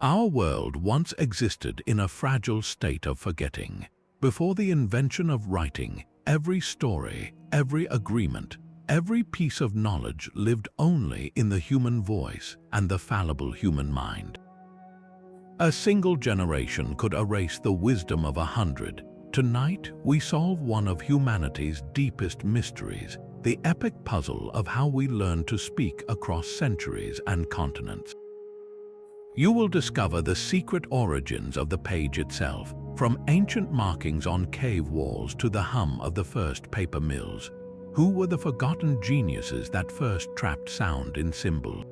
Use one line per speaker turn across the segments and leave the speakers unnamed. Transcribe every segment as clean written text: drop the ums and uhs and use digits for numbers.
Our world once existed in a fragile state of forgetting. Before the invention of writing, every story, every agreement, every piece of knowledge lived only in the human voice and the fallible human mind. A single generation could erase the wisdom of 100. Tonight, we solve one of humanity's deepest mysteries, the epic puzzle of how we learn to speak across centuries and continents. You will discover the secret origins of the page itself, from ancient markings on cave walls to the hum of the first paper mills. Who were the forgotten geniuses that first trapped sound in symbols?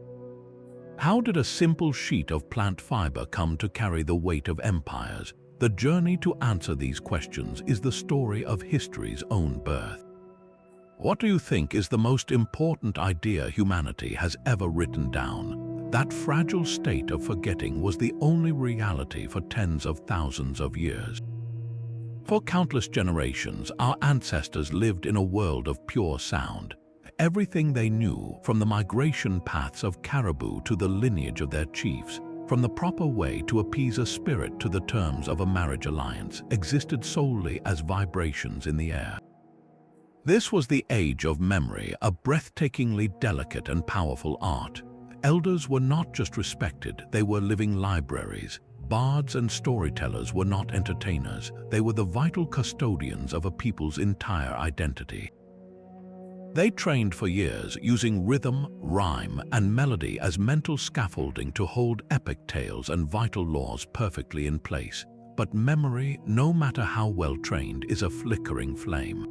How did a simple sheet of plant fiber come to carry the weight of empires? The journey to answer these questions is the story of history's own birth. What do you think is the most important idea humanity has ever written down? That fragile state of forgetting was the only reality for tens of thousands of years. For countless generations, our ancestors lived in a world of pure sound. Everything they knew, from the migration paths of caribou to the lineage of their chiefs, from the proper way to appease a spirit to the terms of a marriage alliance, existed solely as vibrations in the air. This was the age of memory, a breathtakingly delicate and powerful art. Elders were not just respected, they were living libraries. Bards and storytellers were not entertainers, they were the vital custodians of a people's entire identity. They trained for years, using rhythm, rhyme, and melody as mental scaffolding to hold epic tales and vital laws perfectly in place. But memory, no matter how well trained, is a flickering flame.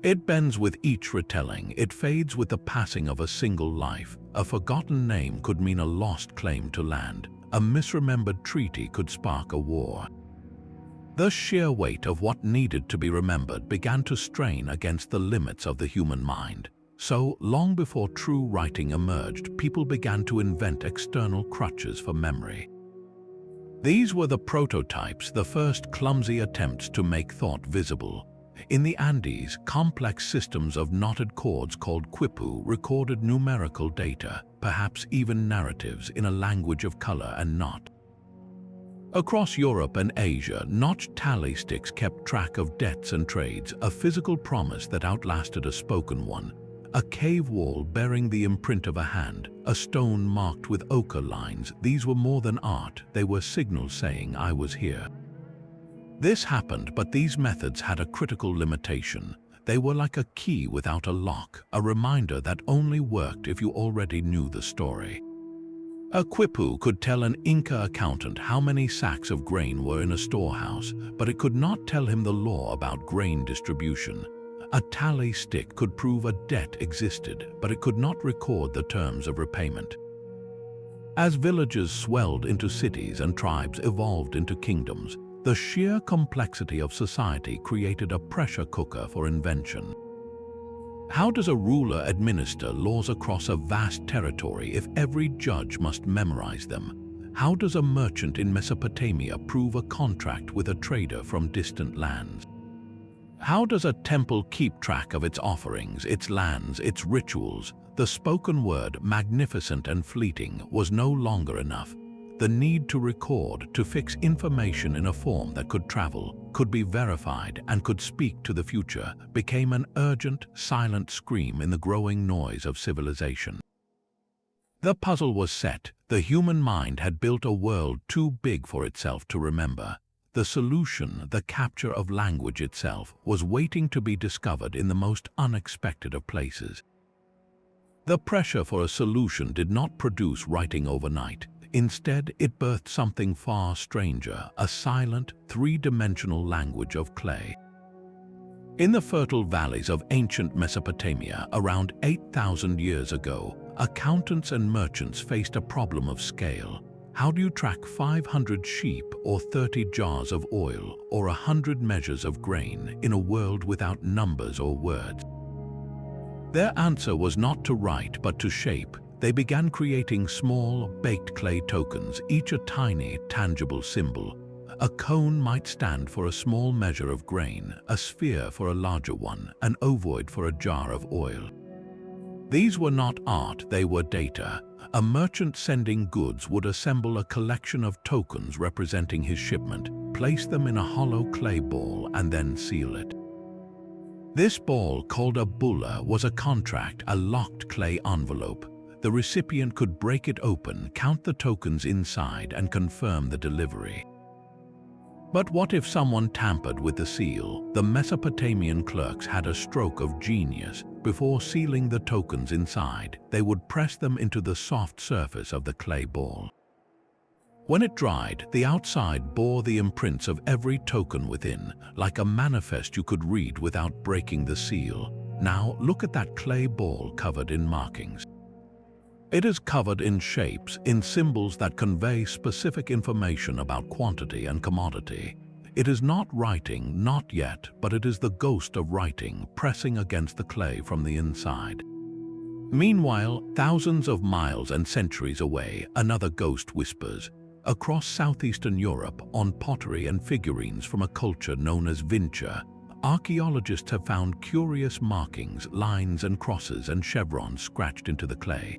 It bends with each retelling, it fades with the passing of a single life. A forgotten name could mean a lost claim to land. A misremembered treaty could spark a war. The sheer weight of what needed to be remembered began to strain against the limits of the human mind. So, long before true writing emerged, people began to invent external crutches for memory. These were the prototypes, the first clumsy attempts to make thought visible. In the Andes, complex systems of knotted cords called quipu recorded numerical data, perhaps even narratives, in a language of color and knot. Across Europe and Asia, notched tally sticks kept track of debts and trades, a physical promise that outlasted a spoken one. A cave wall bearing the imprint of a hand, a stone marked with ochre lines, these were more than art, they were signals saying, "I was here." This happened, but these methods had a critical limitation. They were like a key without a lock, a reminder that only worked if you already knew the story. A quipu could tell an Inca accountant how many sacks of grain were in a storehouse, but it could not tell him the law about grain distribution. A tally stick could prove a debt existed, but it could not record the terms of repayment. As villages swelled into cities and tribes evolved into kingdoms, the sheer complexity of society created a pressure cooker for invention. How does a ruler administer laws across a vast territory if every judge must memorize them? How does a merchant in Mesopotamia prove a contract with a trader from distant lands? How does a temple keep track of its offerings, its lands, its rituals? The spoken word, magnificent and fleeting, was no longer enough. The need to record, to fix information in a form that could travel, could be verified, and could speak to the future, became an urgent, silent scream in the growing noise of civilization. The puzzle was set. The human mind had built a world too big for itself to remember. The solution, the capture of language itself, was waiting to be discovered in the most unexpected of places. The pressure for a solution did not produce writing overnight. Instead, it birthed something far stranger, a silent, three-dimensional language of clay. In the fertile valleys of ancient Mesopotamia, around 8,000 years ago, accountants and merchants faced a problem of scale. How do you track 500 sheep or 30 jars of oil or 100 measures of grain in a world without numbers or words? Their answer was not to write but to shape. They began creating small, baked clay tokens, each a tiny, tangible symbol. A cone might stand for a small measure of grain, a sphere for a larger one, an ovoid for a jar of oil. These were not art, they were data. A merchant sending goods would assemble a collection of tokens representing his shipment, place them in a hollow clay ball, and then seal it. This ball, called a bulla, was a contract, a locked clay envelope. The recipient could break it open, count the tokens inside, and confirm the delivery. But what if someone tampered with the seal? The Mesopotamian clerks had a stroke of genius. Before sealing the tokens inside, they would press them into the soft surface of the clay ball. When it dried, the outside bore the imprints of every token within, like a manifest you could read without breaking the seal. Now look at that clay ball covered in markings. It is covered in shapes, in symbols that convey specific information about quantity and commodity. It is not writing, not yet, but it is the ghost of writing pressing against the clay from the inside. Meanwhile, thousands of miles and centuries away, another ghost whispers. Across southeastern Europe, on pottery and figurines from a culture known as Vincha, archaeologists have found curious markings, lines and crosses and chevrons scratched into the clay.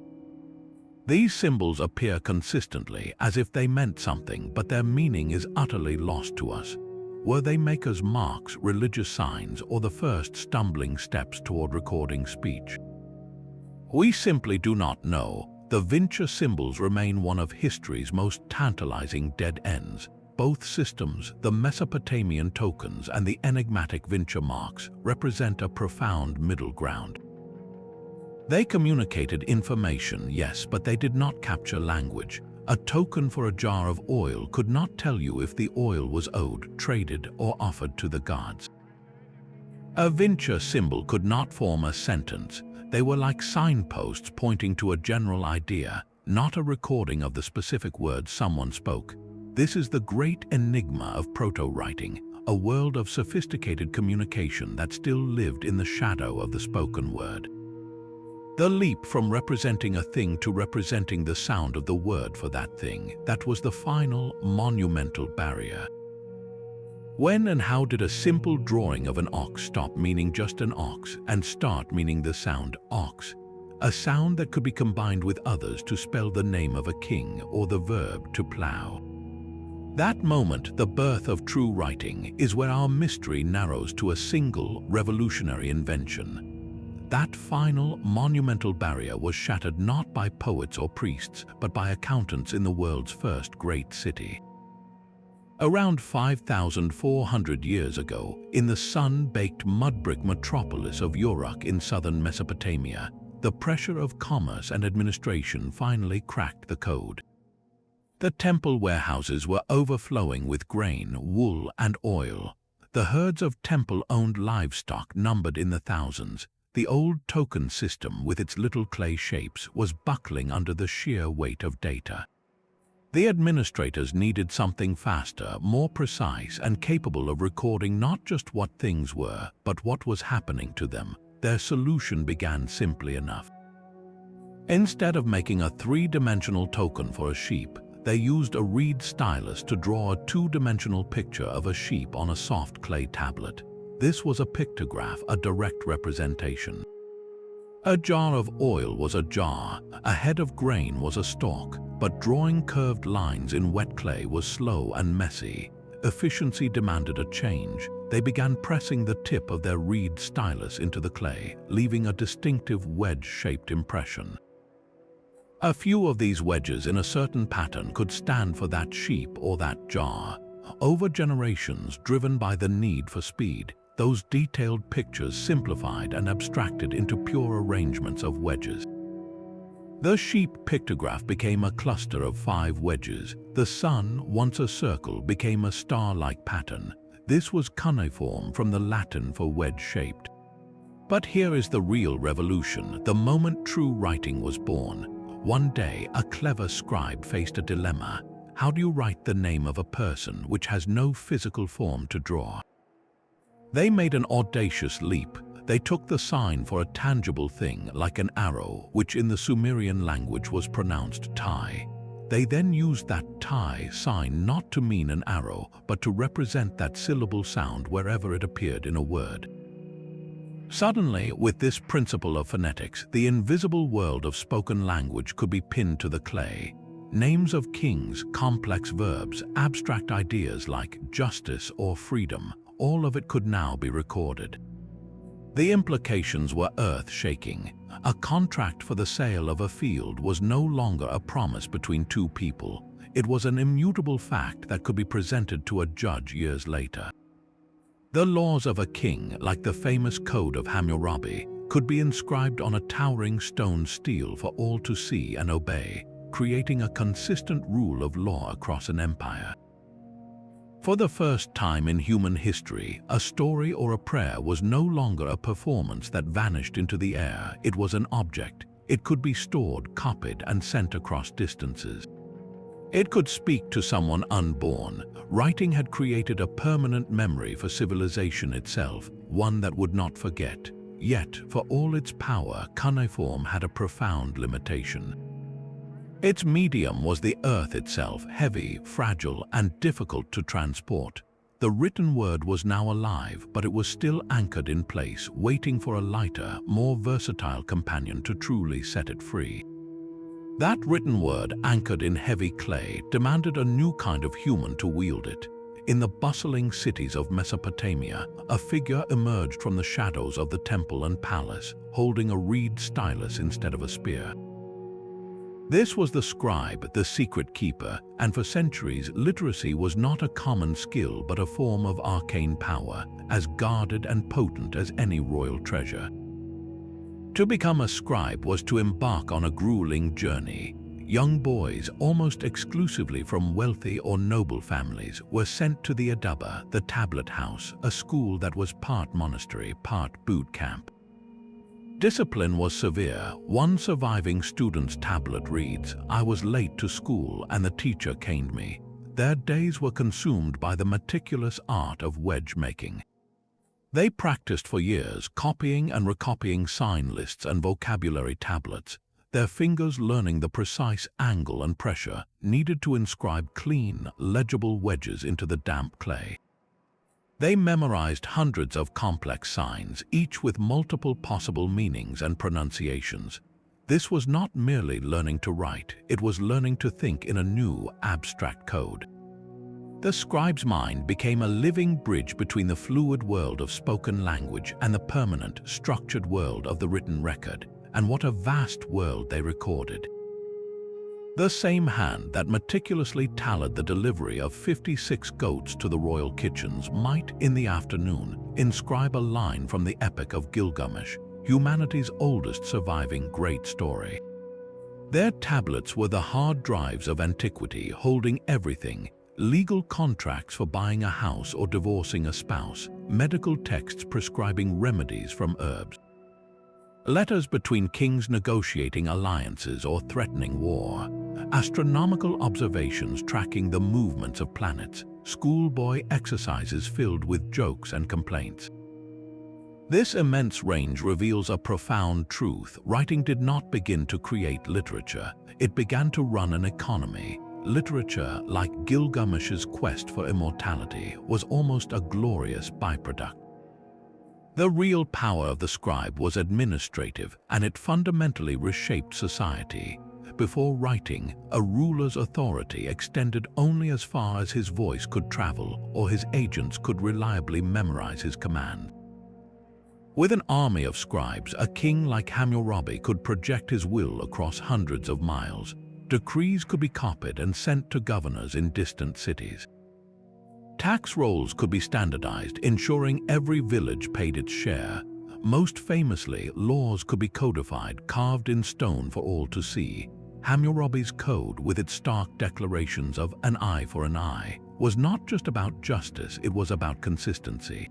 These symbols appear consistently, as if they meant something, but their meaning is utterly lost to us. Were they makers' marks, religious signs, or the first stumbling steps toward recording speech? We simply do not know. The Vincha symbols remain one of history's most tantalizing dead ends. Both systems, the Mesopotamian tokens and the enigmatic Vincha marks, represent a profound middle ground. They communicated information, yes, but they did not capture language. A token for a jar of oil could not tell you if the oil was owed, traded, or offered to the gods. A Vincha symbol could not form a sentence. They were like signposts pointing to a general idea, not a recording of the specific words someone spoke. This is the great enigma of proto-writing, a world of sophisticated communication that still lived in the shadow of the spoken word. The leap from representing a thing to representing the sound of the word for that thing, that was the final, monumental barrier. When and how did a simple drawing of an ox stop meaning just an ox and start meaning the sound ox? A sound that could be combined with others to spell the name of a king or the verb to plow. That moment, the birth of true writing, is where our mystery narrows to a single, revolutionary invention. That final, monumental barrier was shattered not by poets or priests, but by accountants in the world's first great city. Around 5,400 years ago, in the sun-baked mud-brick metropolis of Uruk in southern Mesopotamia, the pressure of commerce and administration finally cracked the code. The temple warehouses were overflowing with grain, wool, and oil. The herds of temple-owned livestock numbered in the thousands. The old token system, with its little clay shapes, was buckling under the sheer weight of data. The administrators needed something faster, more precise, and capable of recording not just what things were, but what was happening to them. Their solution began simply enough. Instead of making a three-dimensional token for a sheep, they used a reed stylus to draw a two-dimensional picture of a sheep on a soft clay tablet. This was a pictograph, a direct representation. A jar of oil was a jar, a head of grain was a stalk, but drawing curved lines in wet clay was slow and messy. Efficiency demanded a change. They began pressing the tip of their reed stylus into the clay, leaving a distinctive wedge-shaped impression. A few of these wedges in a certain pattern could stand for that sheep or that jar. Over generations, driven by the need for speed, those detailed pictures simplified and abstracted into pure arrangements of wedges. The sheep pictograph became a cluster of 5 wedges. The sun, once a circle, became a star-like pattern. This was cuneiform, from the Latin for wedge-shaped. But here is the real revolution, the moment true writing was born. One day, a clever scribe faced a dilemma. How do you write the name of a person which has no physical form to draw? They made an audacious leap. They took the sign for a tangible thing, like an arrow, which in the Sumerian language was pronounced Tai. They then used that Tai sign not to mean an arrow, but to represent that syllable sound wherever it appeared in a word. Suddenly, with this principle of phonetics, the invisible world of spoken language could be pinned to the clay. Names of kings, complex verbs, abstract ideas like justice or freedom, all of it could now be recorded. The implications were earth-shaking. A contract for the sale of a field was no longer a promise between two people. It was an immutable fact that could be presented to a judge years later. The laws of a king, like the famous Code of Hammurabi, could be inscribed on a towering stone stele for all to see and obey, creating a consistent rule of law across an empire. For the first time in human history, a story or a prayer was no longer a performance that vanished into the air. It was an object. It could be stored, copied, and sent across distances. It could speak to someone unborn. Writing had created a permanent memory for civilization itself, one that would not forget. Yet, for all its power, cuneiform had a profound limitation. Its medium was the earth itself, heavy, fragile, and difficult to transport. The written word was now alive, but it was still anchored in place, waiting for a lighter, more versatile companion to truly set it free. That written word, anchored in heavy clay, demanded a new kind of human to wield it. In the bustling cities of Mesopotamia, a figure emerged from the shadows of the temple and palace, holding a reed stylus instead of a spear. This was the scribe, the secret keeper, and for centuries, literacy was not a common skill but a form of arcane power, as guarded and potent as any royal treasure. To become a scribe was to embark on a grueling journey. Young boys, almost exclusively from wealthy or noble families, were sent to the Adaba, the tablet house, a school that was part monastery, part boot camp. Discipline was severe. One surviving student's tablet reads, "I was late to school and the teacher caned me." Their days were consumed by the meticulous art of wedge making. They practiced for years, copying and recopying sign lists and vocabulary tablets, their fingers learning the precise angle and pressure needed to inscribe clean, legible wedges into the damp clay. They memorized hundreds of complex signs, each with multiple possible meanings and pronunciations. This was not merely learning to write, it was learning to think in a new, abstract code. The scribe's mind became a living bridge between the fluid world of spoken language and the permanent, structured world of the written record, and what a vast world they recorded. The same hand that meticulously tallied the delivery of 56 goats to the royal kitchens might, in the afternoon, inscribe a line from the Epic of Gilgamesh, humanity's oldest surviving great story. Their tablets were the hard drives of antiquity, holding everything: legal contracts for buying a house or divorcing a spouse, medical texts prescribing remedies from herbs, letters between kings negotiating alliances or threatening war, astronomical observations tracking the movements of planets, schoolboy exercises filled with jokes and complaints. This immense range reveals a profound truth. Writing did not begin to create literature, it began to run an economy. Literature, like Gilgamesh's quest for immortality, was almost a glorious byproduct. The real power of the scribe was administrative, and it fundamentally reshaped society. Before writing, a ruler's authority extended only as far as his voice could travel or his agents could reliably memorize his command. With an army of scribes, a king like Hammurabi could project his will across hundreds of miles. Decrees could be copied and sent to governors in distant cities. Tax rolls could be standardized, ensuring every village paid its share. Most famously, laws could be codified, carved in stone for all to see. Hammurabi's code, with its stark declarations of an eye for an eye, was not just about justice, it was about consistency.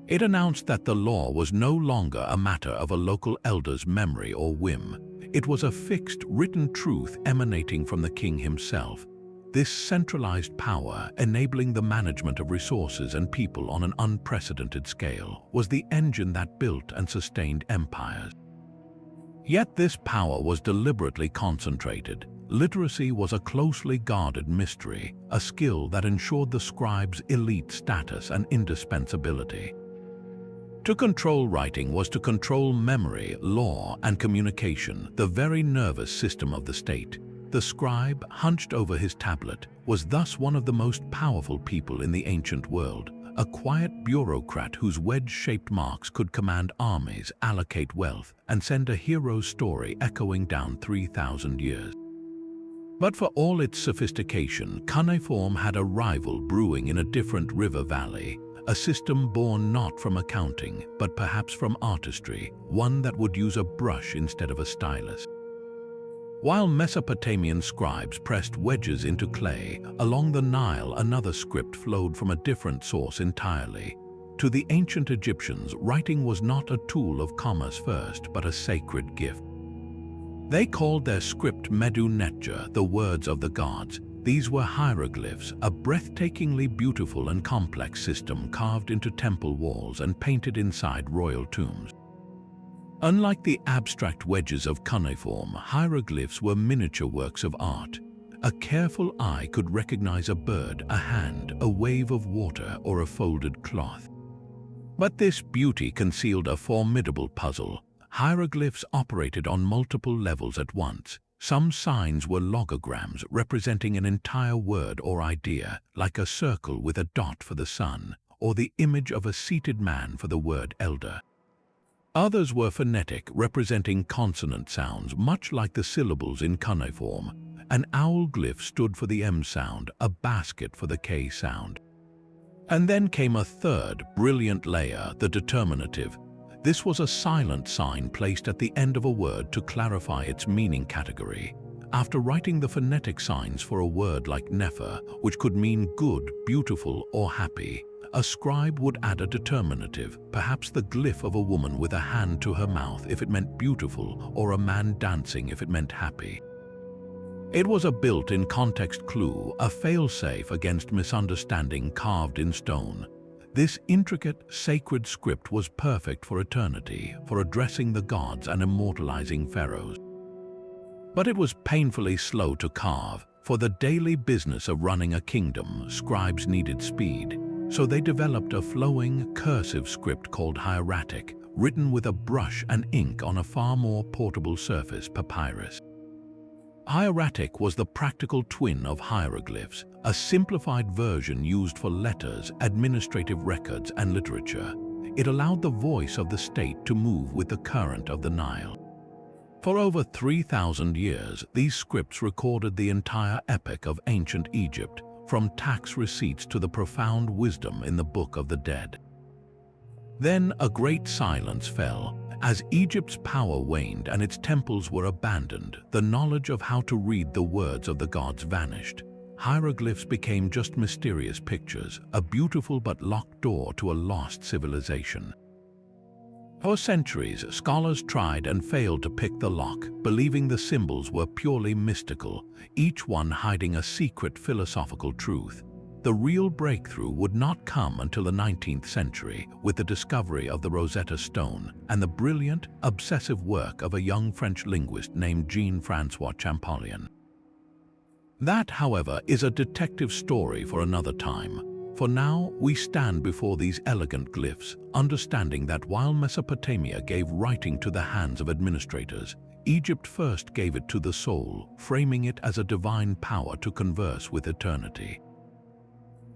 It announced that the law was no longer a matter of a local elder's memory or whim. It was a fixed, written truth emanating from the king himself. This centralized power, enabling the management of resources and people on an unprecedented scale, was the engine that built and sustained empires. Yet this power was deliberately concentrated. Literacy was a closely guarded mystery, a skill that ensured the scribe's elite status and indispensability. To control writing was to control memory, law, and communication, the very nervous system of the state. The scribe, hunched over his tablet, was thus one of the most powerful people in the ancient world, a quiet bureaucrat whose wedge-shaped marks could command armies, allocate wealth, and send a hero's story echoing down 3,000 years. But for all its sophistication, cuneiform had a rival brewing in a different river valley, a system born not from accounting, but perhaps from artistry, one that would use a brush instead of a stylus. While Mesopotamian scribes pressed wedges into clay, along the Nile another script flowed from a different source entirely. To the ancient Egyptians, writing was not a tool of commerce first, but a sacred gift. They called their script Medu Netja, the words of the gods. These were hieroglyphs, a breathtakingly beautiful and complex system carved into temple walls and painted inside royal tombs. Unlike the abstract wedges of cuneiform, hieroglyphs were miniature works of art. A careful eye could recognize a bird, a hand, a wave of water, or a folded cloth. But this beauty concealed a formidable puzzle. Hieroglyphs operated on multiple levels at once. Some signs were logograms representing an entire word or idea, like a circle with a dot for the sun, or the image of a seated man for the word elder. Others were phonetic, representing consonant sounds, much like the syllables in cuneiform. An owl glyph stood for the M sound, a basket for the K sound. And then came a third, brilliant layer, the determinative. This was a silent sign placed at the end of a word to clarify its meaning category. After writing the phonetic signs for a word like nefer, which could mean good, beautiful, or happy, a scribe would add a determinative, perhaps the glyph of a woman with a hand to her mouth if it meant beautiful, or a man dancing if it meant happy. It was a built-in context clue, a fail-safe against misunderstanding carved in stone. This intricate, sacred script was perfect for eternity, for addressing the gods and immortalizing pharaohs. But it was painfully slow to carve. For the daily business of running a kingdom, scribes needed speed. So they developed a flowing, cursive script called hieratic, written with a brush and ink on a far more portable surface, papyrus. Hieratic was the practical twin of hieroglyphs, a simplified version used for letters, administrative records, and literature. It allowed the voice of the state to move with the current of the Nile. For over 3,000 years, these scripts recorded the entire epic of ancient Egypt, from tax receipts to the profound wisdom in the Book of the Dead. Then a great silence fell. As Egypt's power waned and its temples were abandoned, the knowledge of how to read the words of the gods vanished. Hieroglyphs became just mysterious pictures, a beautiful but locked door to a lost civilization. For centuries, scholars tried and failed to pick the lock, believing the symbols were purely mystical, each one hiding a secret philosophical truth. The real breakthrough would not come until the 19th century, with the discovery of the Rosetta Stone and the brilliant, obsessive work of a young French linguist named Jean-François Champollion. That, however, is a detective story for another time. For now, we stand before these elegant glyphs, understanding that while Mesopotamia gave writing to the hands of administrators, Egypt first gave it to the soul, framing it as a divine power to converse with eternity.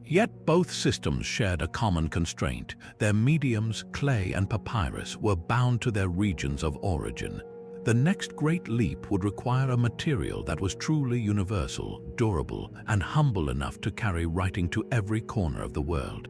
Yet both systems shared a common constraint. Their mediums, clay and papyrus, were bound to their regions of origin. The next great leap would require a material that was truly universal, durable, and humble enough to carry writing to every corner of the world.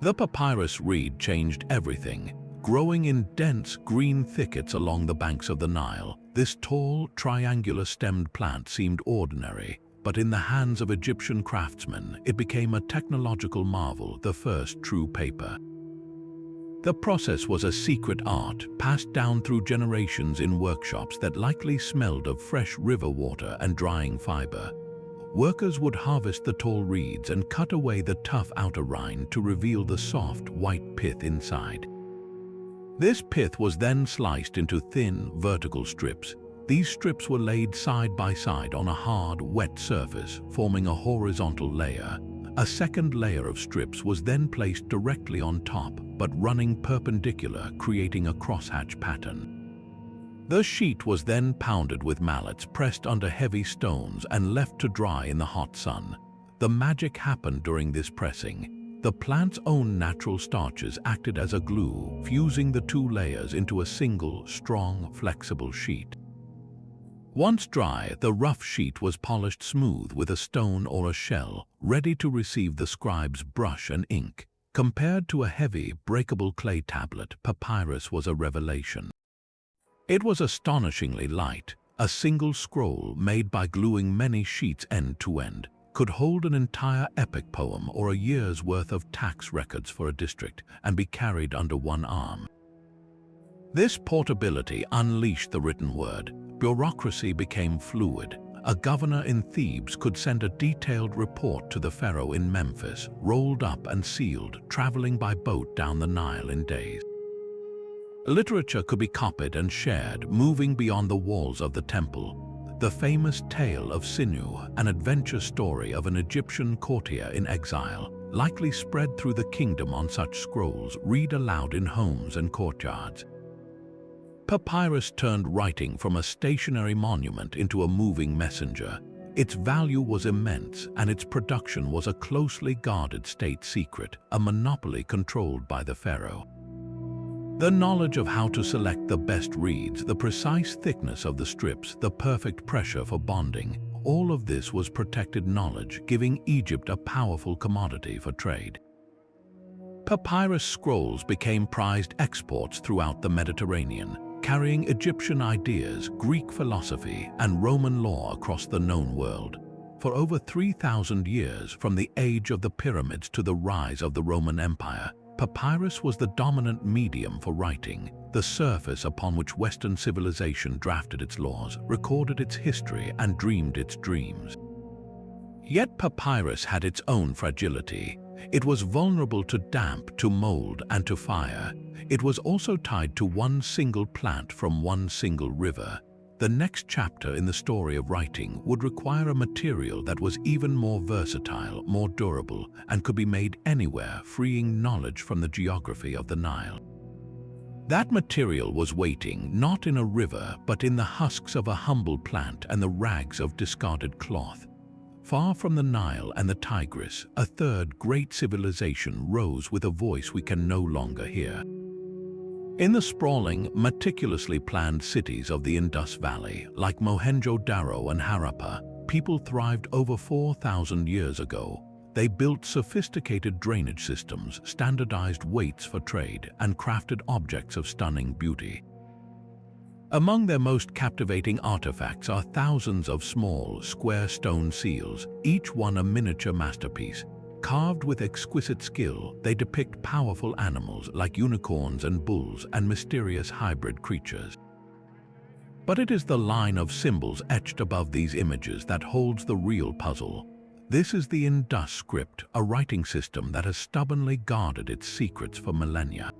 The papyrus reed changed everything. Growing in dense, green thickets along the banks of the Nile, this tall, triangular-stemmed plant seemed ordinary. But in the hands of Egyptian craftsmen, it became a technological marvel, the first true paper. The process was a secret art, passed down through generations in workshops that likely smelled of fresh river water and drying fiber. Workers would harvest the tall reeds and cut away the tough outer rind to reveal the soft, white pith inside. This pith was then sliced into thin, vertical strips. These strips were laid side by side on a hard, wet surface, forming a horizontal layer. A second layer of strips was then placed directly on top, but running perpendicular, creating a crosshatch pattern. The sheet was then pounded with mallets pressed under heavy stones and left to dry in the hot sun. The magic happened during this pressing. The plant's own natural starches acted as a glue, fusing the two layers into a single, strong, flexible sheet. Once dry, the rough sheet was polished smooth with a stone or a shell, ready to receive the scribe's brush and ink. Compared to a heavy, breakable clay tablet, papyrus was a revelation. It was astonishingly light. A single scroll, made by gluing many sheets end to end, could hold an entire epic poem or a year's worth of tax records for a district and be carried under one arm. This portability unleashed the written word. Bureaucracy became fluid. A governor in Thebes could send a detailed report to the pharaoh in Memphis, rolled up and sealed, traveling by boat down the Nile in days. Literature could be copied and shared, moving beyond the walls of the temple. The famous tale of Sinew, an adventure story of an Egyptian courtier in exile, likely spread through the kingdom on such scrolls, read aloud in homes and courtyards. Papyrus turned writing from a stationary monument into a moving messenger. Its value was immense, and its production was a closely guarded state secret, a monopoly controlled by the pharaoh. The knowledge of how to select the best reeds, the precise thickness of the strips, the perfect pressure for bonding, all of this was protected knowledge, giving Egypt a powerful commodity for trade. Papyrus scrolls became prized exports throughout the Mediterranean, carrying Egyptian ideas, Greek philosophy, and Roman law across the known world. For over 3,000 years, from the age of the pyramids to the rise of the Roman Empire, papyrus was the dominant medium for writing, the surface upon which Western civilization drafted its laws, recorded its history, and dreamed its dreams. Yet papyrus had its own fragility. It was vulnerable to damp, to mold, and to fire. It was also tied to one single plant from one single river. The next chapter in the story of writing would require a material that was even more versatile, more durable, and could be made anywhere, freeing knowledge from the geography of the Nile. That material was waiting, not in a river, but in the husks of a humble plant and the rags of discarded cloth. Far from the Nile and the Tigris, a third great civilization rose with a voice we can no longer hear. In the sprawling, meticulously planned cities of the Indus Valley, like Mohenjo-Daro and Harappa, people thrived over 4,000 years ago. They built sophisticated drainage systems, standardized weights for trade, and crafted objects of stunning beauty. Among their most captivating artifacts are thousands of small, square stone seals, each one a miniature masterpiece. Carved with exquisite skill, they depict powerful animals like unicorns and bulls and mysterious hybrid creatures. But it is the line of symbols etched above these images that holds the real puzzle. This is the Indus script, a writing system that has stubbornly guarded its secrets for millennia.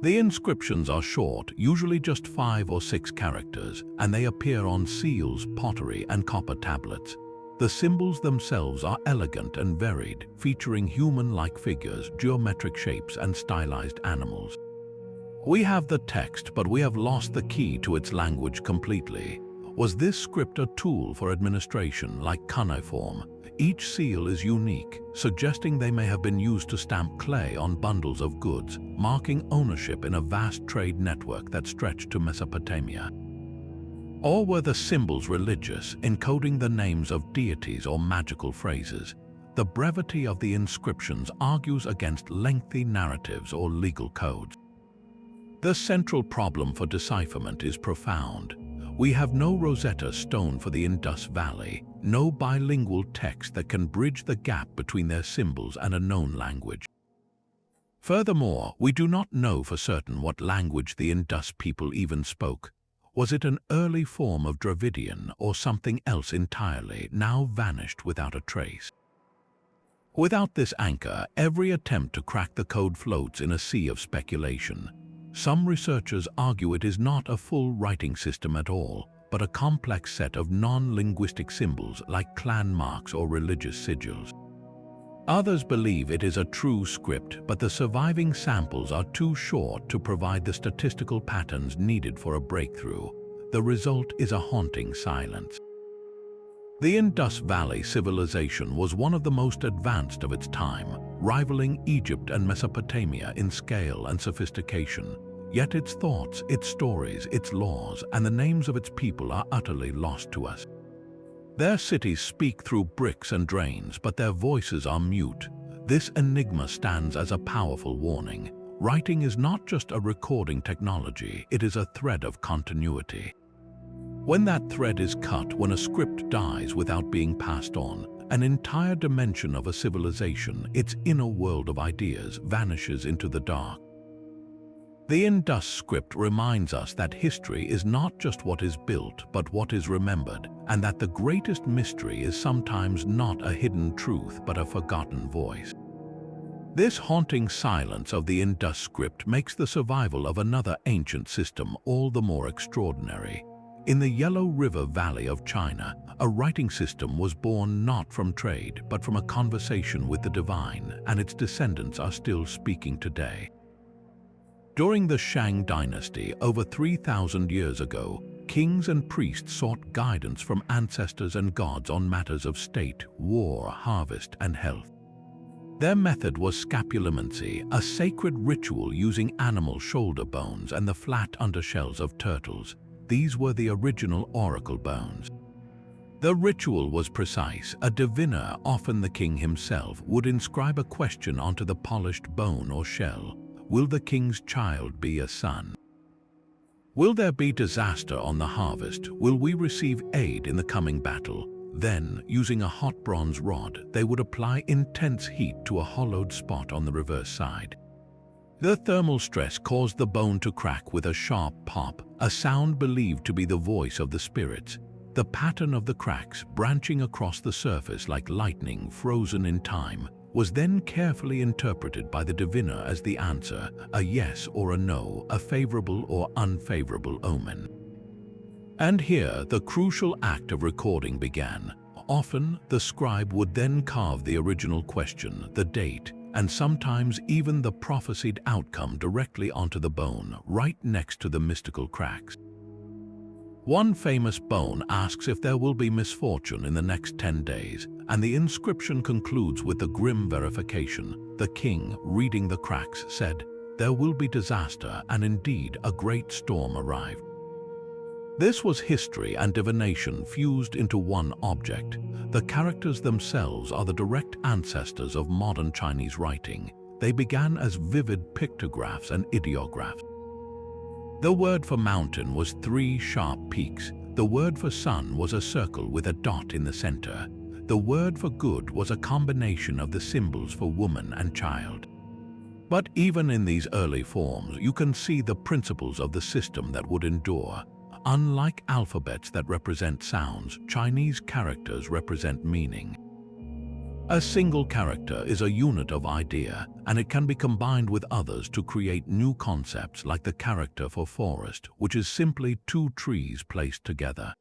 The inscriptions are short, usually just 5 or 6 characters, and they appear on seals, pottery, and copper tablets. The symbols themselves are elegant and varied, featuring human-like figures, geometric shapes, and stylized animals. We have the text, but we have lost the key to its language completely. Was this script a tool for administration like cuneiform? Each seal is unique, suggesting they may have been used to stamp clay on bundles of goods, marking ownership in a vast trade network that stretched to Mesopotamia. Or were the symbols religious, encoding the names of deities or magical phrases? The brevity of the inscriptions argues against lengthy narratives or legal codes. The central problem for decipherment is profound. We have no Rosetta Stone for the Indus Valley, no bilingual text that can bridge the gap between their symbols and a known language. Furthermore, we do not know for certain what language the Indus people even spoke. Was it an early form of Dravidian or something else entirely, now vanished without a trace? Without this anchor, every attempt to crack the code floats in a sea of speculation. Some researchers argue it is not a full writing system at all, but a complex set of non-linguistic symbols like clan marks or religious sigils. Others believe it is a true script, but the surviving samples are too short to provide the statistical patterns needed for a breakthrough. The result is a haunting silence. The Indus Valley civilization was one of the most advanced of its time, rivaling Egypt and Mesopotamia in scale and sophistication. Yet its thoughts, its stories, its laws, and the names of its people are utterly lost to us. Their cities speak through bricks and drains, but their voices are mute. This enigma stands as a powerful warning. Writing is not just a recording technology, it is a thread of continuity. When that thread is cut, when a script dies without being passed on, an entire dimension of a civilization, its inner world of ideas, vanishes into the dark. The Indus script reminds us that history is not just what is built, but what is remembered, and that the greatest mystery is sometimes not a hidden truth, but a forgotten voice. This haunting silence of the Indus script makes the survival of another ancient system all the more extraordinary. In the Yellow River Valley of China, a writing system was born not from trade, but from a conversation with the divine, and its descendants are still speaking today. During the Shang dynasty, over 3,000 years ago, kings and priests sought guidance from ancestors and gods on matters of state, war, harvest, and health. Their method was scapulomancy, a sacred ritual using animal shoulder bones and the flat undershells of turtles. These were the original oracle bones. The ritual was precise. A diviner, often the king himself, would inscribe a question onto the polished bone or shell. Will the king's child be a son? Will there be disaster on the harvest? Will we receive aid in the coming battle? Then, using a hot bronze rod, they would apply intense heat to a hollowed spot on the reverse side. The thermal stress caused the bone to crack with a sharp pop, a sound believed to be the voice of the spirits. The pattern of the cracks, branching across the surface like lightning frozen in time, was then carefully interpreted by the diviner as the answer, a yes or a no, a favorable or unfavorable omen. And here, the crucial act of recording began. Often, the scribe would then carve the original question, the date, and sometimes even the prophesied outcome directly onto the bone, right next to the mystical cracks. One famous bone asks if there will be misfortune in the next 10 days, and the inscription concludes with the grim verification. The king, reading the cracks, said, "There will be disaster," and indeed a great storm arrived. This was history and divination fused into one object. The characters themselves are the direct ancestors of modern Chinese writing. They began as vivid pictographs and ideographs. The word for mountain was 3 sharp peaks. The word for sun was a circle with a dot in the center. The word for good was a combination of the symbols for woman and child. But even in these early forms, you can see the principles of the system that would endure. Unlike alphabets that represent sounds, Chinese characters represent meaning. A single character is a unit of idea, and it can be combined with others to create new concepts, like the character for forest, which is simply 2 trees placed together.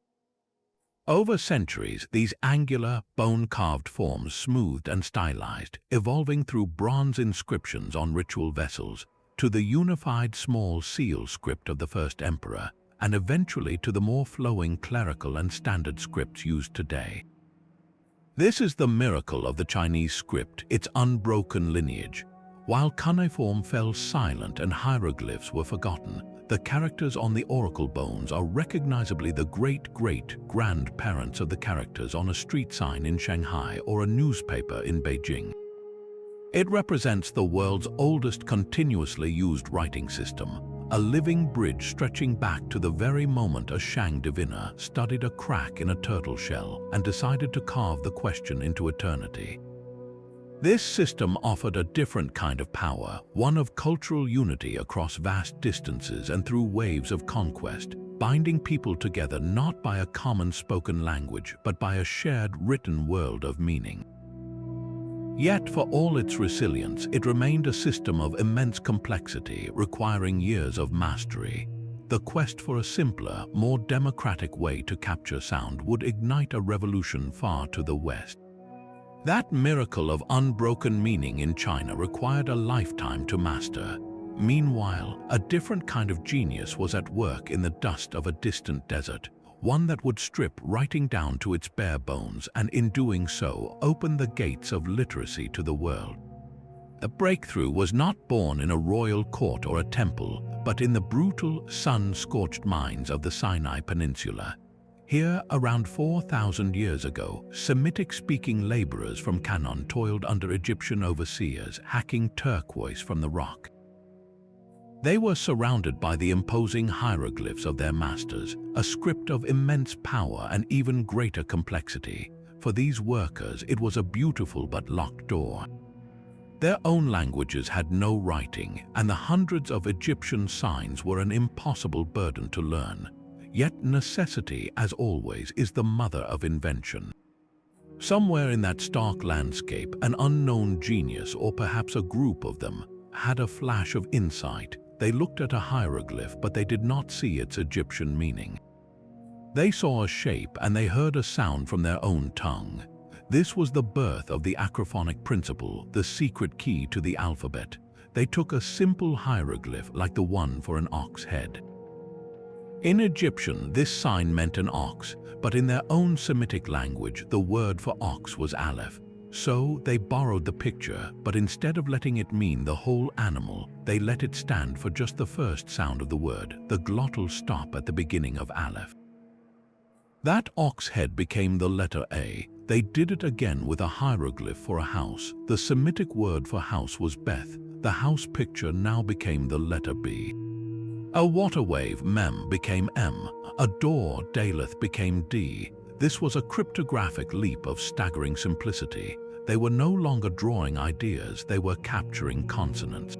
Over centuries, these angular, bone-carved forms smoothed and stylized, evolving through bronze inscriptions on ritual vessels, to the unified small seal script of the first emperor, and eventually to the more flowing clerical and standard scripts used today. This is the miracle of the Chinese script, its unbroken lineage. While cuneiform fell silent and hieroglyphs were forgotten, the characters on the oracle bones are recognizably the great-great-grandparents of the characters on a street sign in Shanghai or a newspaper in Beijing. It represents the world's oldest continuously used writing system, a living bridge stretching back to the very moment a Shang diviner studied a crack in a turtle shell and decided to carve the question into eternity. This system offered a different kind of power, one of cultural unity across vast distances and through waves of conquest, binding people together not by a common spoken language, but by a shared written world of meaning. Yet, for all its resilience, it remained a system of immense complexity, requiring years of mastery. The quest for a simpler, more democratic way to capture sound would ignite a revolution far to the west. That miracle of unbroken meaning in China required a lifetime to master. Meanwhile, a different kind of genius was at work in the dust of a distant desert, one that would strip writing down to its bare bones and in doing so open the gates of literacy to the world. The breakthrough was not born in a royal court or a temple, but in the brutal, sun-scorched mines of the Sinai Peninsula. Here, around 4,000 years ago, Semitic-speaking laborers from Canaan toiled under Egyptian overseers, hacking turquoise from the rock. They were surrounded by the imposing hieroglyphs of their masters, a script of immense power and even greater complexity. For these workers, it was a beautiful but locked door. Their own languages had no writing, and the hundreds of Egyptian signs were an impossible burden to learn. Yet necessity, as always, is the mother of invention. Somewhere in that stark landscape, an unknown genius, or perhaps a group of them, had a flash of insight. They looked at a hieroglyph, but they did not see its Egyptian meaning. They saw a shape and they heard a sound from their own tongue. This was the birth of the acrophonic principle, the secret key to the alphabet. They took a simple hieroglyph like the one for an ox head. In Egyptian, this sign meant an ox, but in their own Semitic language, the word for ox was aleph. So they borrowed the picture, but instead of letting it mean the whole animal, they let it stand for just the first sound of the word, the glottal stop at the beginning of aleph. That ox head became the letter A. They did it again with a hieroglyph for a house. The Semitic word for house was Beth. The house picture now became the letter B. A water wave, Mem, became M. A door, Daleth, became D. This was a cryptographic leap of staggering simplicity. They were no longer drawing ideas, they were capturing consonants.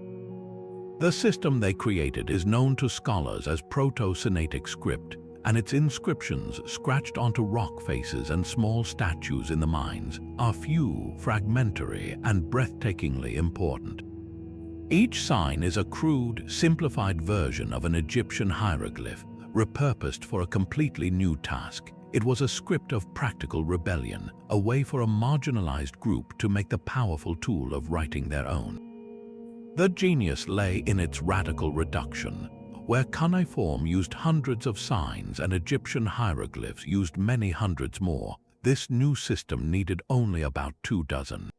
The system they created is known to scholars as Proto-Sinaitic script, and its inscriptions, scratched onto rock faces and small statues in the mines, are few, fragmentary, and breathtakingly important. Each sign is a crude, simplified version of an Egyptian hieroglyph, repurposed for a completely new task. It was a script of practical rebellion, a way for a marginalized group to make the powerful tool of writing their own. The genius lay in its radical reduction. Where cuneiform used hundreds of signs and Egyptian hieroglyphs used many hundreds more, this new system needed only about 24.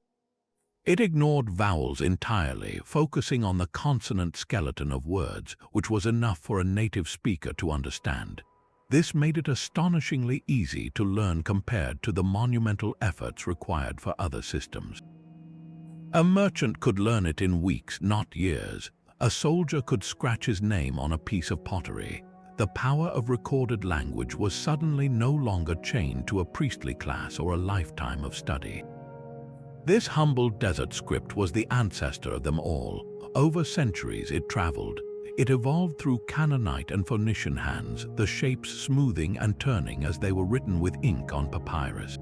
It ignored vowels entirely, focusing on the consonant skeleton of words, which was enough for a native speaker to understand. This made it astonishingly easy to learn compared to the monumental efforts required for other systems. A merchant could learn it in weeks, not years. A soldier could scratch his name on a piece of pottery. The power of recorded language was suddenly no longer chained to a priestly class or a lifetime of study. This humble desert script was the ancestor of them all. Over centuries it traveled. It evolved through Canaanite and Phoenician hands, the shapes smoothing and turning as they were written with ink on papyrus.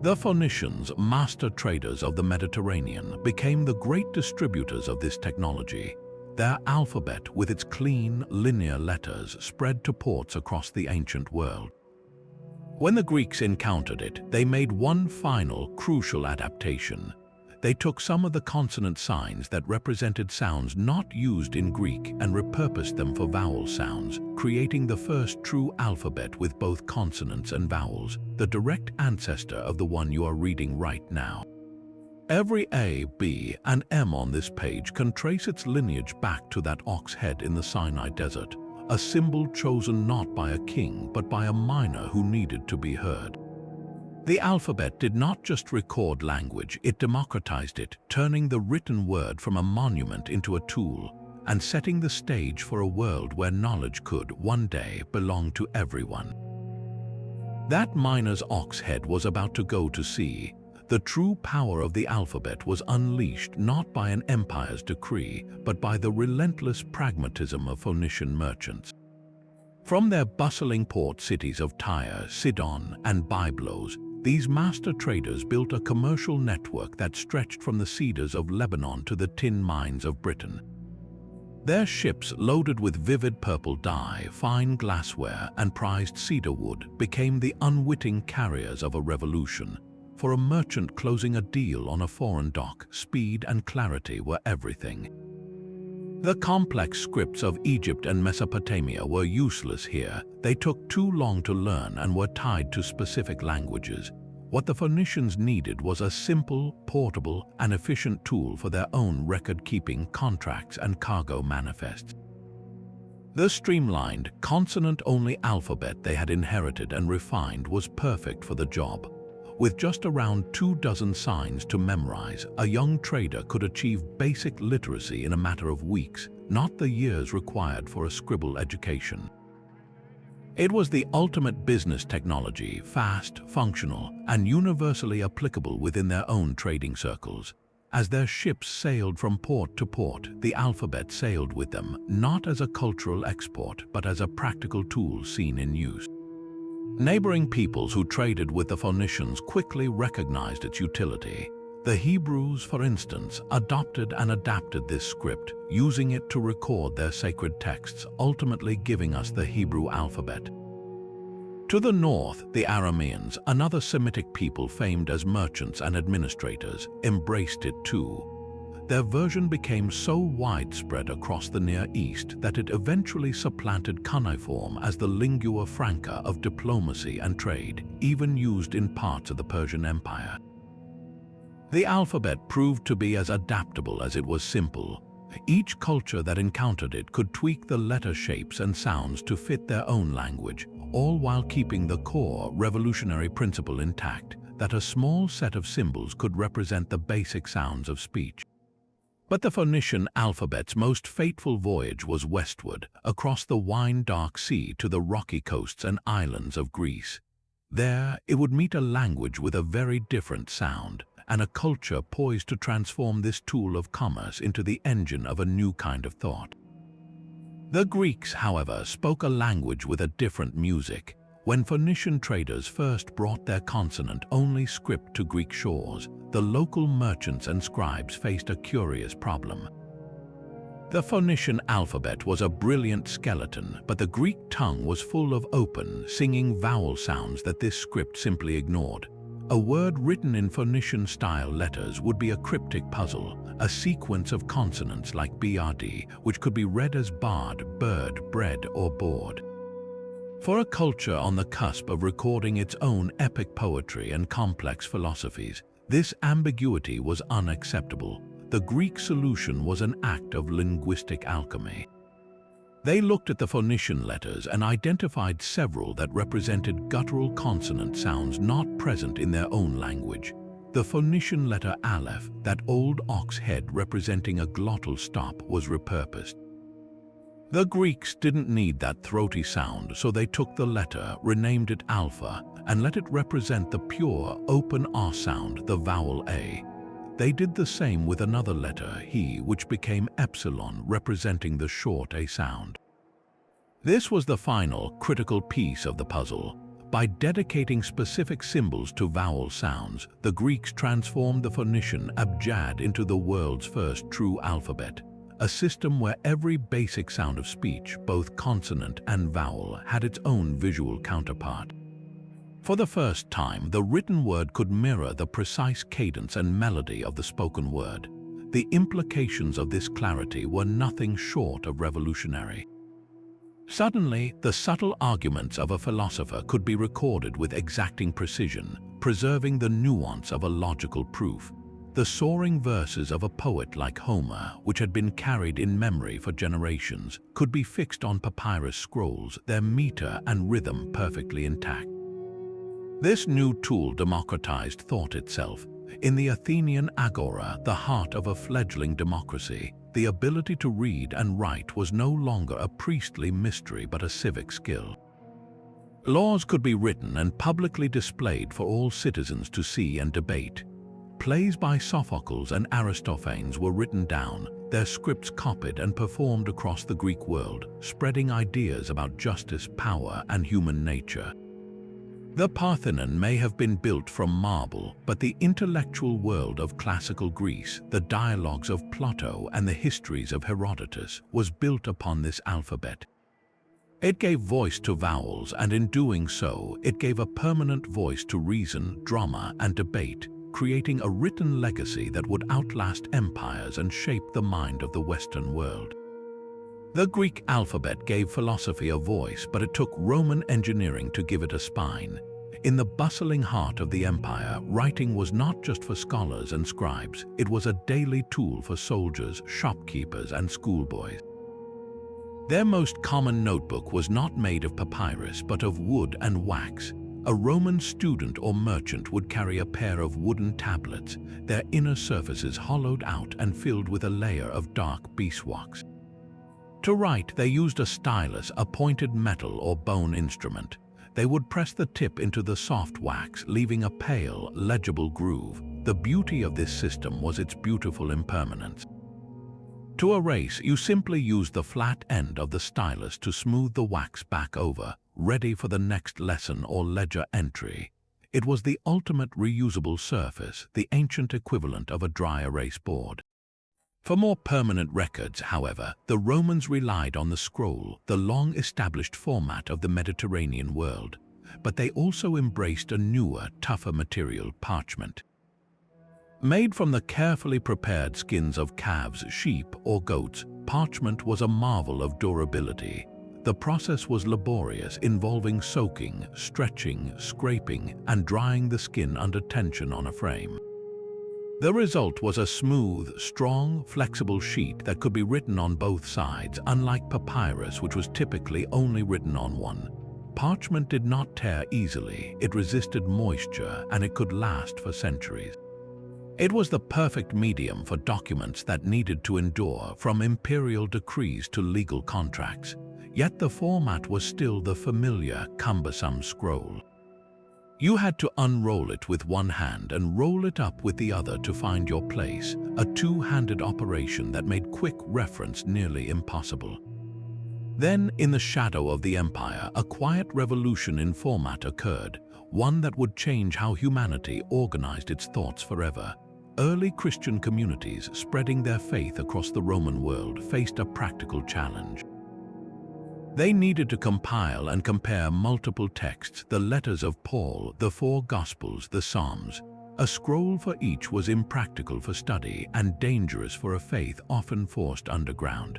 The Phoenicians, master traders of the Mediterranean, became the great distributors of this technology. Their alphabet, with its clean, linear letters, spread to ports across the ancient world. When the Greeks encountered it, they made one final, crucial adaptation. They took some of the consonant signs that represented sounds not used in Greek and repurposed them for vowel sounds, creating the first true alphabet with both consonants and vowels, the direct ancestor of the one you are reading right now. Every A, B, and M on this page can trace its lineage back to that ox head in the Sinai desert, a symbol chosen not by a king but by a miner who needed to be heard. The alphabet did not just record language, it democratized it, turning the written word from a monument into a tool and setting the stage for a world where knowledge could, one day, belong to everyone. That miner's ox head was about to go to sea. The true power of the alphabet was unleashed not by an empire's decree, but by the relentless pragmatism of Phoenician merchants. From their bustling port cities of Tyre, Sidon, and Byblos, these master traders built a commercial network that stretched from the cedars of Lebanon to the tin mines of Britain. Their ships, loaded with vivid purple dye, fine glassware, and prized cedar wood, became the unwitting carriers of a revolution. For a merchant closing a deal on a foreign dock, speed and clarity were everything. The complex scripts of Egypt and Mesopotamia were useless here. They took too long to learn and were tied to specific languages. What the Phoenicians needed was a simple, portable, and efficient tool for their own record-keeping, contracts, and cargo manifests. The streamlined, consonant-only alphabet they had inherited and refined was perfect for the job. With just around 24 signs to memorize, a young trader could achieve basic literacy in a matter of weeks, not the years required for a scribble education. It was the ultimate business technology, fast, functional, and universally applicable within their own trading circles. As their ships sailed from port to port, the alphabet sailed with them, not as a cultural export, but as a practical tool seen in use. Neighboring peoples who traded with the Phoenicians quickly recognized its utility. The Hebrews, for instance, adopted and adapted this script, using it to record their sacred texts, ultimately giving us the Hebrew alphabet. To the north, the Arameans, another Semitic people famed as merchants and administrators, embraced it too. Their version became so widespread across the Near East that it eventually supplanted cuneiform as the lingua franca of diplomacy and trade, even used in parts of the Persian Empire. The alphabet proved to be as adaptable as it was simple. Each culture that encountered it could tweak the letter shapes and sounds to fit their own language, all while keeping the core revolutionary principle intact, that a small set of symbols could represent the basic sounds of speech. But the Phoenician alphabet's most fateful voyage was westward, across the wine-dark sea to the rocky coasts and islands of Greece. There, it would meet a language with a very different sound, and a culture poised to transform this tool of commerce into the engine of a new kind of thought. The Greeks, however, spoke a language with a different music. When Phoenician traders first brought their consonant-only script to Greek shores, the local merchants and scribes faced a curious problem. The Phoenician alphabet was a brilliant skeleton, but the Greek tongue was full of open, singing vowel sounds that this script simply ignored. A word written in Phoenician-style letters would be a cryptic puzzle, a sequence of consonants like BRD, which could be read as bard, bird, bread, or board. For a culture on the cusp of recording its own epic poetry and complex philosophies, this ambiguity was unacceptable. The Greek solution was an act of linguistic alchemy. They looked at the Phoenician letters and identified several that represented guttural consonant sounds not present in their own language. The Phoenician letter Aleph, that old ox head representing a glottal stop, was repurposed. The Greeks didn't need that throaty sound, so they took the letter, renamed it Alpha, and let it represent the pure, open R sound, the vowel A. They did the same with another letter, He, which became Epsilon, representing the short A sound. This was the final, critical piece of the puzzle. By dedicating specific symbols to vowel sounds, the Greeks transformed the Phoenician abjad into the world's first true alphabet. A system where every basic sound of speech, both consonant and vowel, had its own visual counterpart. For the first time, the written word could mirror the precise cadence and melody of the spoken word. The implications of this clarity were nothing short of revolutionary. Suddenly, the subtle arguments of a philosopher could be recorded with exacting precision, preserving the nuance of a logical proof. The soaring verses of a poet like Homer, which had been carried in memory for generations, could be fixed on papyrus scrolls, their meter and rhythm perfectly intact. This new tool democratized thought itself. In the Athenian agora, the heart of a fledgling democracy, the ability to read and write was no longer a priestly mystery but a civic skill. Laws could be written and publicly displayed for all citizens to see and debate. Plays by Sophocles and Aristophanes were written down, their scripts copied and performed across the Greek world, spreading ideas about justice, power, and human nature. The Parthenon may have been built from marble, but the intellectual world of classical Greece, the dialogues of Plato and the histories of Herodotus, was built upon this alphabet. It gave voice to vowels, and in doing so, it gave a permanent voice to reason, drama, and debate, creating a written legacy that would outlast empires and shape the mind of the Western world. The Greek alphabet gave philosophy a voice, but it took Roman engineering to give it a spine. In the bustling heart of the empire, writing was not just for scholars and scribes, it was a daily tool for soldiers, shopkeepers, and schoolboys. Their most common notebook was not made of papyrus but of wood and wax. A Roman student or merchant would carry a pair of wooden tablets, their inner surfaces hollowed out and filled with a layer of dark beeswax. To write, they used a stylus, a pointed metal or bone instrument. They would press the tip into the soft wax, leaving a pale, legible groove. The beauty of this system was its beautiful impermanence. To erase, you simply used the flat end of the stylus to smooth the wax back over, ready for the next lesson or ledger entry. It was the ultimate reusable surface, the ancient equivalent of a dry erase board. For more permanent records, however, the Romans relied on the scroll, the long-established format of the Mediterranean world, but they also embraced a newer, tougher material, parchment. Made from the carefully prepared skins of calves, sheep, or goats, parchment was a marvel of durability. The process was laborious, involving soaking, stretching, scraping, and drying the skin under tension on a frame. The result was a smooth, strong, flexible sheet that could be written on both sides, unlike papyrus, which was typically only written on one. Parchment did not tear easily, it resisted moisture, and it could last for centuries. It was the perfect medium for documents that needed to endure, from imperial decrees to legal contracts. Yet the format was still the familiar, cumbersome scroll. You had to unroll it with one hand and roll it up with the other to find your place, a two-handed operation that made quick reference nearly impossible. Then, in the shadow of the empire, a quiet revolution in format occurred, one that would change how humanity organized its thoughts forever. Early Christian communities spreading their faith across the Roman world faced a practical challenge. They needed to compile and compare multiple texts, the letters of Paul, the four Gospels, the Psalms. A scroll for each was impractical for study and dangerous for a faith often forced underground.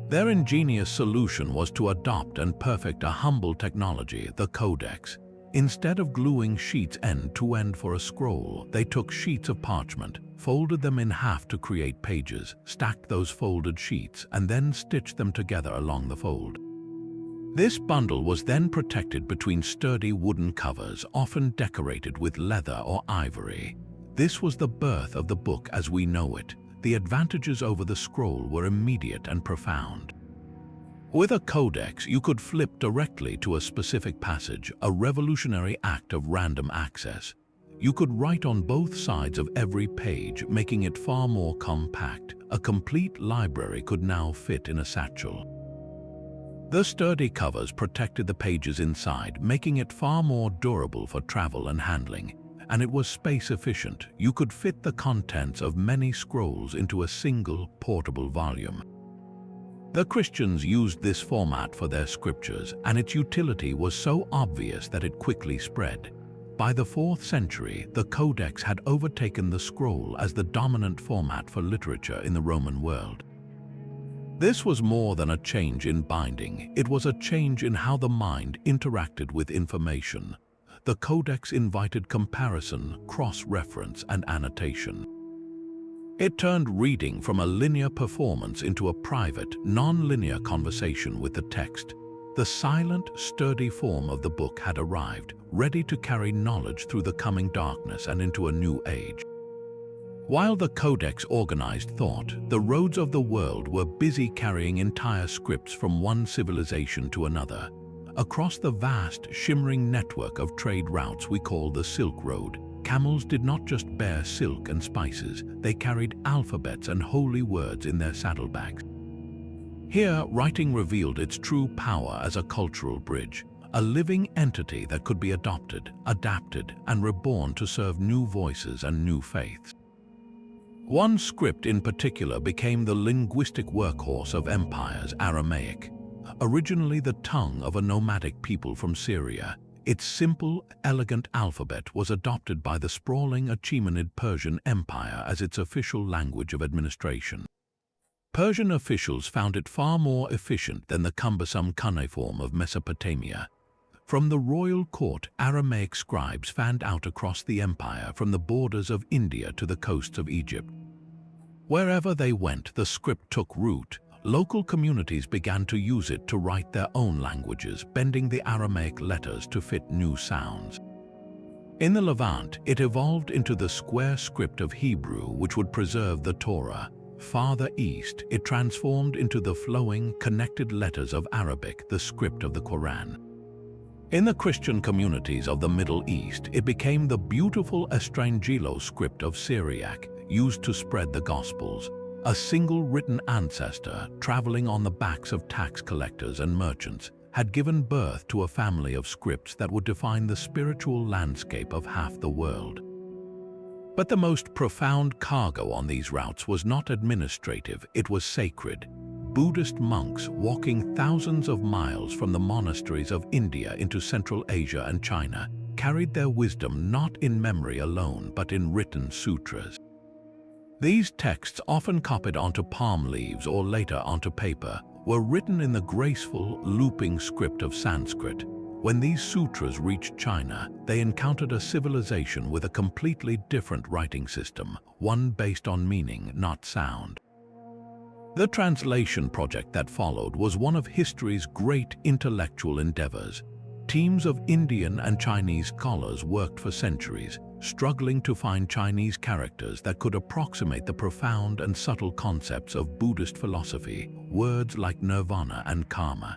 Their ingenious solution was to adopt and perfect a humble technology, the codex. Instead of gluing sheets end to end for a scroll, they took sheets of parchment, folded them in half to create pages, stacked those folded sheets, and then stitched them together along the fold. This bundle was then protected between sturdy wooden covers, often decorated with leather or ivory. This was the birth of the book as we know it. The advantages over the scroll were immediate and profound. With a codex, you could flip directly to a specific passage, a revolutionary act of random access. You could write on both sides of every page, making it far more compact. A complete library could now fit in a satchel. The sturdy covers protected the pages inside, making it far more durable for travel and handling. And it was space efficient. You could fit the contents of many scrolls into a single, portable volume. The Christians used this format for their scriptures, and its utility was so obvious that it quickly spread. By the 4th century, the Codex had overtaken the scroll as the dominant format for literature in the Roman world. This was more than a change in binding, it was a change in how the mind interacted with information. The Codex invited comparison, cross-reference, and annotation. It turned reading from a linear performance into a private, non-linear conversation with the text. The silent, sturdy form of the book had arrived, ready to carry knowledge through the coming darkness and into a new age. While the Codex organized thought, the roads of the world were busy carrying entire scripts from one civilization to another. Across the vast, shimmering network of trade routes we call the Silk Road, camels did not just bear silk and spices, they carried alphabets and holy words in their saddlebags. Here, writing revealed its true power as a cultural bridge, a living entity that could be adopted, adapted, and reborn to serve new voices and new faiths. One script in particular became the linguistic workhorse of empires, Aramaic. originally the tongue of a nomadic people from Syria. Its simple, elegant alphabet was adopted by the sprawling Achaemenid Persian Empire as its official language of administration. Persian officials found it far more efficient than the cumbersome cuneiform of Mesopotamia. From the royal court, Aramaic scribes fanned out across the empire from the borders of India to the coasts of Egypt. Wherever they went, the script took root. Local communities began to use it to write their own languages, bending the Aramaic letters to fit new sounds. In the Levant, it evolved into the square script of Hebrew, which would preserve the Torah. Farther east, it transformed into the flowing, connected letters of Arabic, the script of the Quran. In the Christian communities of the Middle East, it became the beautiful Estrangelo script of Syriac, used to spread the Gospels. A single written ancestor, traveling on the backs of tax collectors and merchants, had given birth to a family of scripts that would define the spiritual landscape of half the world. But the most profound cargo on these routes was not administrative, it was sacred. Buddhist monks walking thousands of miles from the monasteries of India into Central Asia and China carried their wisdom not in memory alone but in written sutras. These texts, often copied onto palm leaves or later onto paper, were written in the graceful, looping script of Sanskrit. When these sutras reached China, they encountered a civilization with a completely different writing system, one based on meaning, not sound. The translation project that followed was one of history's great intellectual endeavors. Teams of Indian and Chinese scholars worked for centuries, struggling to find Chinese characters that could approximate the profound and subtle concepts of Buddhist philosophy, words like nirvana and karma.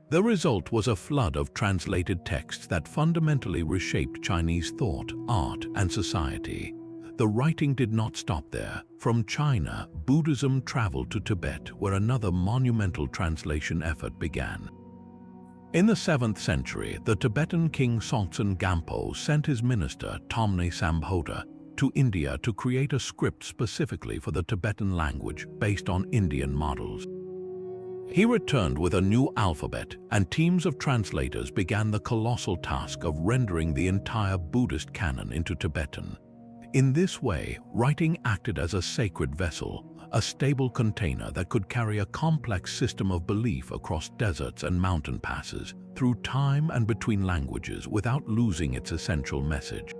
The result was a flood of translated texts that fundamentally reshaped Chinese thought, art, and society. The writing did not stop there. From China, Buddhism traveled to Tibet, where another monumental translation effort began. In the 7th century, the Tibetan king Songtsen Gampo sent his minister, Tomne Sambhota, to India to create a script specifically for the Tibetan language based on Indian models. He returned with a new alphabet, and teams of translators began the colossal task of rendering the entire Buddhist canon into Tibetan. In this way, writing acted as a sacred vessel, a stable container that could carry a complex system of belief across deserts and mountain passes, through time and between languages without losing its essential message.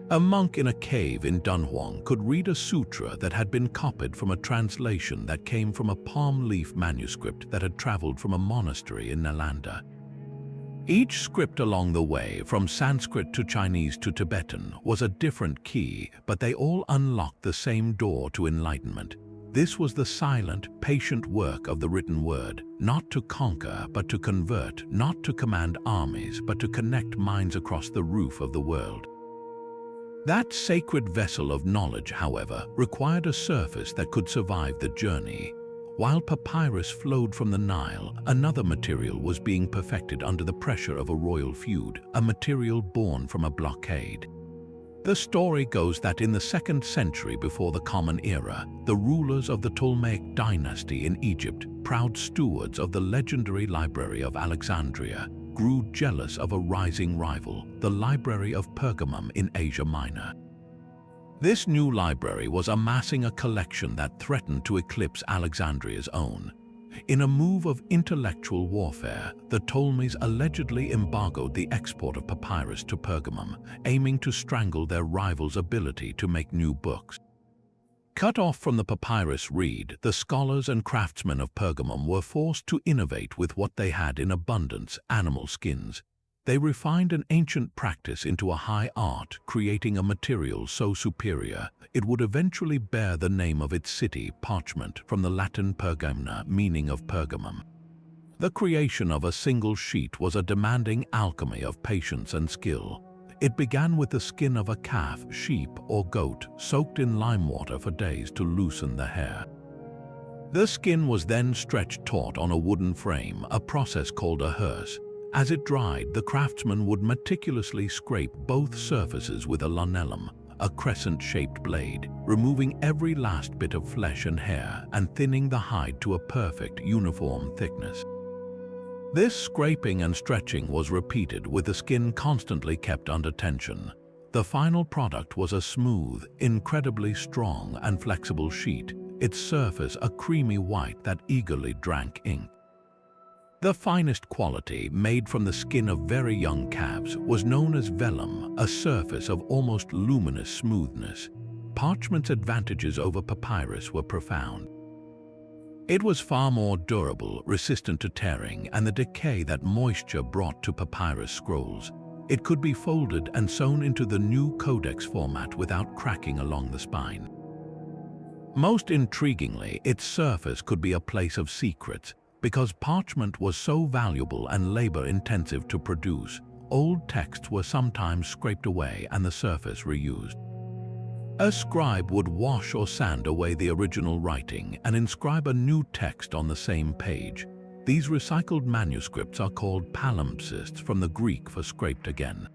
A monk in a cave in Dunhuang could read a sutra that had been copied from a translation that came from a palm leaf manuscript that had traveled from a monastery in Nalanda. Each script along the way, from Sanskrit to Chinese to Tibetan, was a different key, but they all unlocked the same door to enlightenment. This was the silent, patient work of the written word, not to conquer, but to convert, not to command armies, but to connect minds across the roof of the world. That sacred vessel of knowledge, however, required a surface that could survive the journey. While papyrus flowed from the Nile, another material was being perfected under the pressure of a royal feud, a material born from a blockade. The story goes that in the 2nd century before the Common Era, the rulers of the Ptolemaic dynasty in Egypt, proud stewards of the legendary Library of Alexandria, grew jealous of a rising rival, the Library of Pergamum in Asia Minor. This new library was amassing a collection that threatened to eclipse Alexandria's own. In a move of intellectual warfare, the Ptolemies allegedly embargoed the export of papyrus to Pergamum, aiming to strangle their rival's ability to make new books. Cut off from the papyrus reed, the scholars and craftsmen of Pergamum were forced to innovate with what they had in abundance: animal skins. They refined an ancient practice into a high art, creating a material so superior it would eventually bear the name of its city, parchment, from the Latin pergamena, meaning of Pergamum. The creation of a single sheet was a demanding alchemy of patience and skill. It began with the skin of a calf, sheep, or goat, soaked in lime water for days to loosen the hair. The skin was then stretched taut on a wooden frame, a process called a hearse. As it dried, the craftsman would meticulously scrape both surfaces with a lunellum, a crescent-shaped blade, removing every last bit of flesh and hair and thinning the hide to a perfect, uniform thickness. This scraping and stretching was repeated with the skin constantly kept under tension. The final product was a smooth, incredibly strong and flexible sheet, its surface a creamy white that eagerly drank ink. The finest quality, made from the skin of very young calves, was known as vellum, a surface of almost luminous smoothness. Parchment's advantages over papyrus were profound. It was far more durable, resistant to tearing and the decay that moisture brought to papyrus scrolls. It could be folded and sewn into the new codex format without cracking along the spine. Most intriguingly, its surface could be a place of secrets. Because parchment was so valuable and labor-intensive to produce, old texts were sometimes scraped away and the surface reused. A scribe would wash or sand away the original writing and inscribe a new text on the same page. These recycled manuscripts are called palimpsests, from the Greek for scraped again.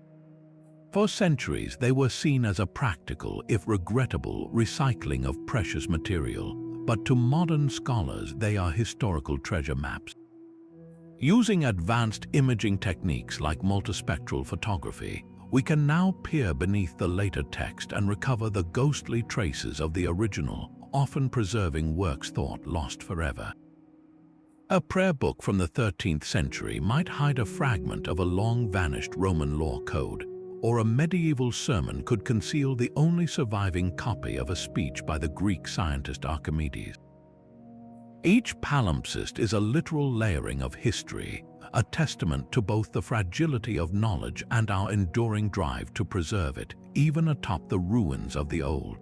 For centuries, they were seen as a practical, if regrettable, recycling of precious material. But to modern scholars, they are historical treasure maps. Using advanced imaging techniques like multispectral photography, we can now peer beneath the later text and recover the ghostly traces of the original, often preserving works thought lost forever. A prayer book from the 13th century might hide a fragment of a long-vanished Roman law code, or a medieval sermon could conceal the only surviving copy of a speech by the Greek scientist Archimedes. Each palimpsest is a literal layering of history, a testament to both the fragility of knowledge and our enduring drive to preserve it, even atop the ruins of the old.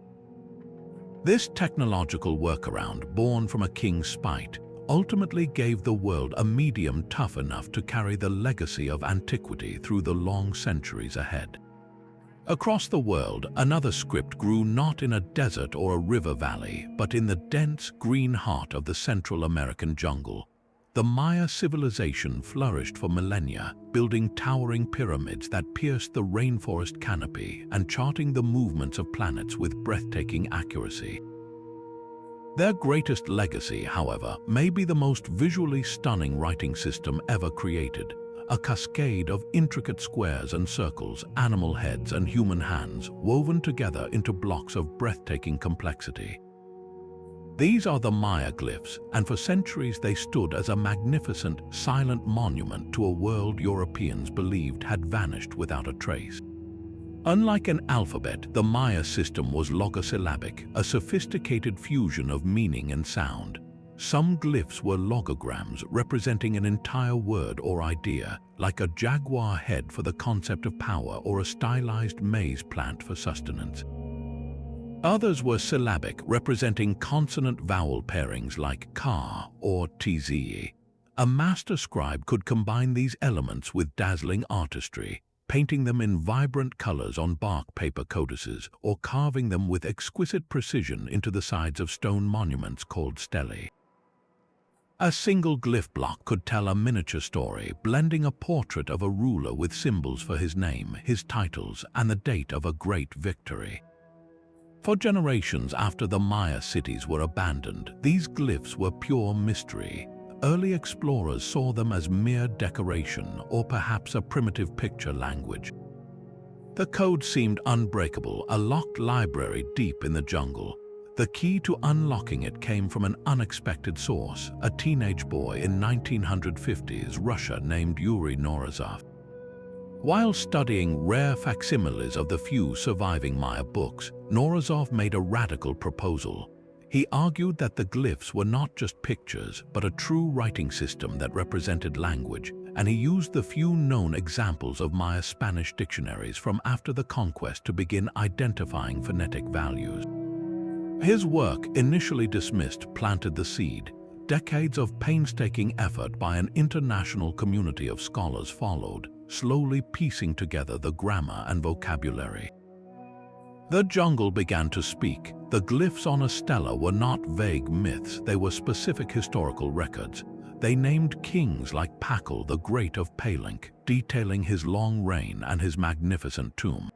This technological workaround, born from a king's spite, ultimately gave the world a medium tough enough to carry the legacy of antiquity through the long centuries ahead. Across the world, another script grew not in a desert or a river valley, but in the dense, green heart of the Central American jungle. The Maya civilization flourished for millennia, building towering pyramids that pierced the rainforest canopy and charting the movements of planets with breathtaking accuracy. Their greatest legacy, however, may be the most visually stunning writing system ever created, a cascade of intricate squares and circles, animal heads and human hands woven together into blocks of breathtaking complexity. These are the Maya glyphs, and for centuries they stood as a magnificent, silent monument to a world Europeans believed had vanished without a trace. Unlike an alphabet, the Maya system was logosyllabic, a sophisticated fusion of meaning and sound. Some glyphs were logograms representing an entire word or idea, like a jaguar head for the concept of power or a stylized maize plant for sustenance. Others were syllabic, representing consonant-vowel pairings like ka or tze. A master scribe could combine these elements with dazzling artistry, painting them in vibrant colors on bark paper codices or carving them with exquisite precision into the sides of stone monuments called stelae. A single glyph block could tell a miniature story, blending a portrait of a ruler with symbols for his name, his titles, and the date of a great victory. For generations after the Maya cities were abandoned, these glyphs were pure mystery. Early explorers saw them as mere decoration or perhaps a primitive picture language. The code seemed unbreakable, a locked library deep in the jungle. The key to unlocking it came from an unexpected source, a teenage boy in 1950s Russia named Yuri Norizov. While studying rare facsimiles of the few surviving Maya books, Norizov made a radical proposal. He argued that the glyphs were not just pictures, but a true writing system that represented language, and he used the few known examples of Maya Spanish dictionaries from after the conquest to begin identifying phonetic values. His work, initially dismissed, planted the seed. Decades of painstaking effort by an international community of scholars followed, slowly piecing together the grammar and vocabulary. The jungle began to speak. The glyphs on a stela were not vague myths, they were specific historical records. They named kings like Pakal the Great of Palenque, detailing his long reign and his magnificent tomb.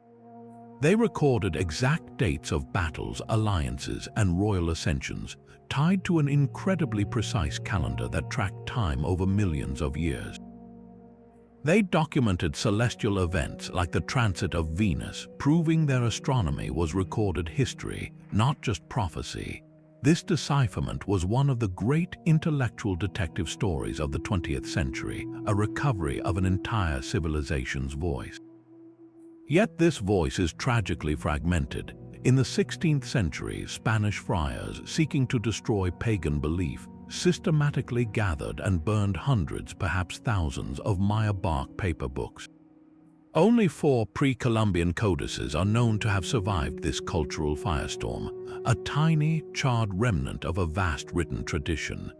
They recorded exact dates of battles, alliances, and royal ascensions, tied to an incredibly precise calendar that tracked time over millions of years. They documented celestial events like the transit of Venus, proving their astronomy was recorded history, not just prophecy. This decipherment was one of the great intellectual detective stories of the 20th century, a recovery of an entire civilization's voice. Yet this voice is tragically fragmented. In the 16th century, Spanish friars, seeking to destroy pagan belief, systematically gathered and burned hundreds, perhaps thousands, of Maya bark paper books. Only 4 pre-Columbian codices are known to have survived this cultural firestorm, a tiny, charred remnant of a vast written tradition.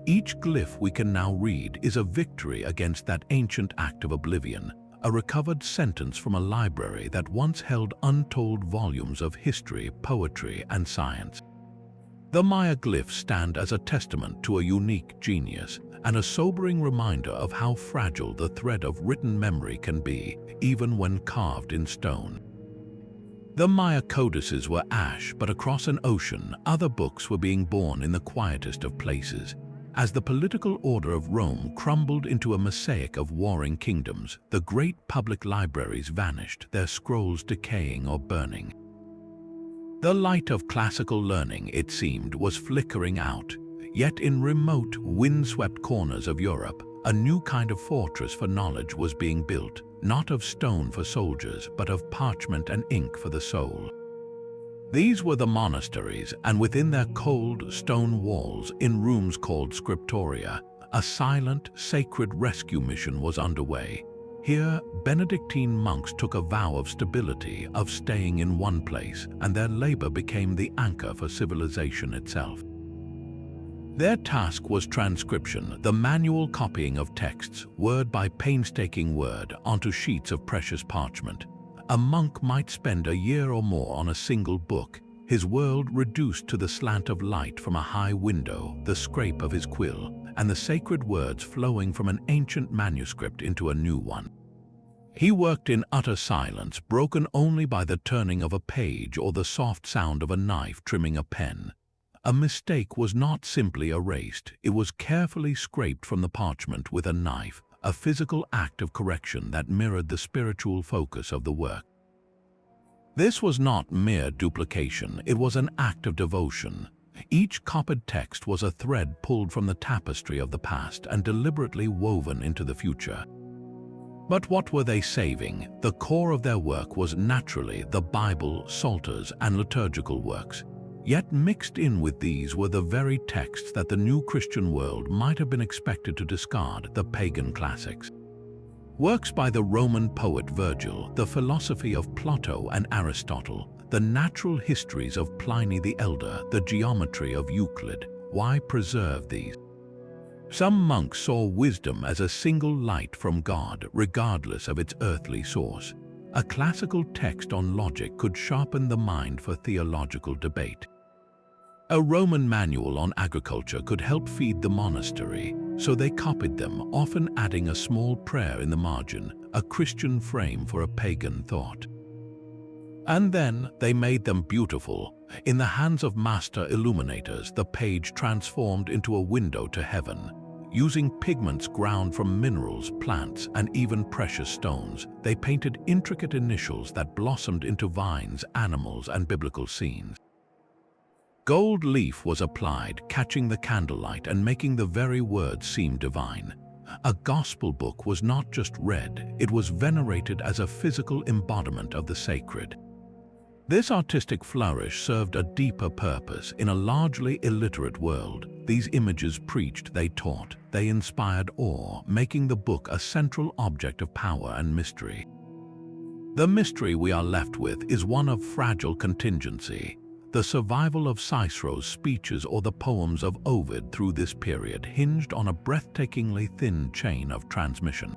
Each glyph we can now read is a victory against that ancient act of oblivion, a recovered sentence from a library that once held untold volumes of history, poetry, and science. The Maya glyphs stand as a testament to a unique genius and a sobering reminder of how fragile the thread of written memory can be, even when carved in stone. The Maya codices were ash, but across an ocean, other books were being born in the quietest of places. As the political order of Rome crumbled into a mosaic of warring kingdoms, the great public libraries vanished, their scrolls decaying or burning. The light of classical learning, it seemed, was flickering out. Yet in remote, windswept corners of Europe, a new kind of fortress for knowledge was being built, not of stone for soldiers, but of parchment and ink for the soul. These were the monasteries, and within their cold stone walls, in rooms called scriptoria, a silent, sacred rescue mission was underway. Here, Benedictine monks took a vow of stability, of staying in one place, and their labor became the anchor for civilization itself. Their task was transcription, the manual copying of texts, word by painstaking word, onto sheets of precious parchment. A monk might spend a year or more on a single book, his world reduced to the slant of light from a high window, the scrape of his quill, and the sacred words flowing from an ancient manuscript into a new one. He worked in utter silence, broken only by the turning of a page or the soft sound of a knife trimming a pen. A mistake was not simply erased, it was carefully scraped from the parchment with a knife, a physical act of correction that mirrored the spiritual focus of the work. This was not mere duplication, it was an act of devotion. Each copied text was a thread pulled from the tapestry of the past and deliberately woven into the future. But what were they saving? The core of their work was naturally the Bible, psalters, and liturgical works. Yet mixed in with these were the very texts that the new Christian world might have been expected to discard, the pagan classics. Works by the Roman poet Virgil, the philosophy of Plato and Aristotle, the natural histories of Pliny the Elder, the geometry of Euclid. Why preserve these? Some monks saw wisdom as a single light from God, regardless of its earthly source. A classical text on logic could sharpen the mind for theological debate. A Roman manual on agriculture could help feed the monastery, so they copied them, often adding a small prayer in the margin, a Christian frame for a pagan thought. And then they made them beautiful. In the hands of master illuminators, the page transformed into a window to heaven. Using pigments ground from minerals, plants, and even precious stones, they painted intricate initials that blossomed into vines, animals, and biblical scenes. Gold leaf was applied, catching the candlelight and making the very words seem divine. A gospel book was not just read, it was venerated as a physical embodiment of the sacred. This artistic flourish served a deeper purpose. In a largely illiterate world, these images preached, they taught, they inspired awe, making the book a central object of power and mystery. The mystery we are left with is one of fragile contingency. The survival of Cicero's speeches or the poems of Ovid through this period hinged on a breathtakingly thin chain of transmission.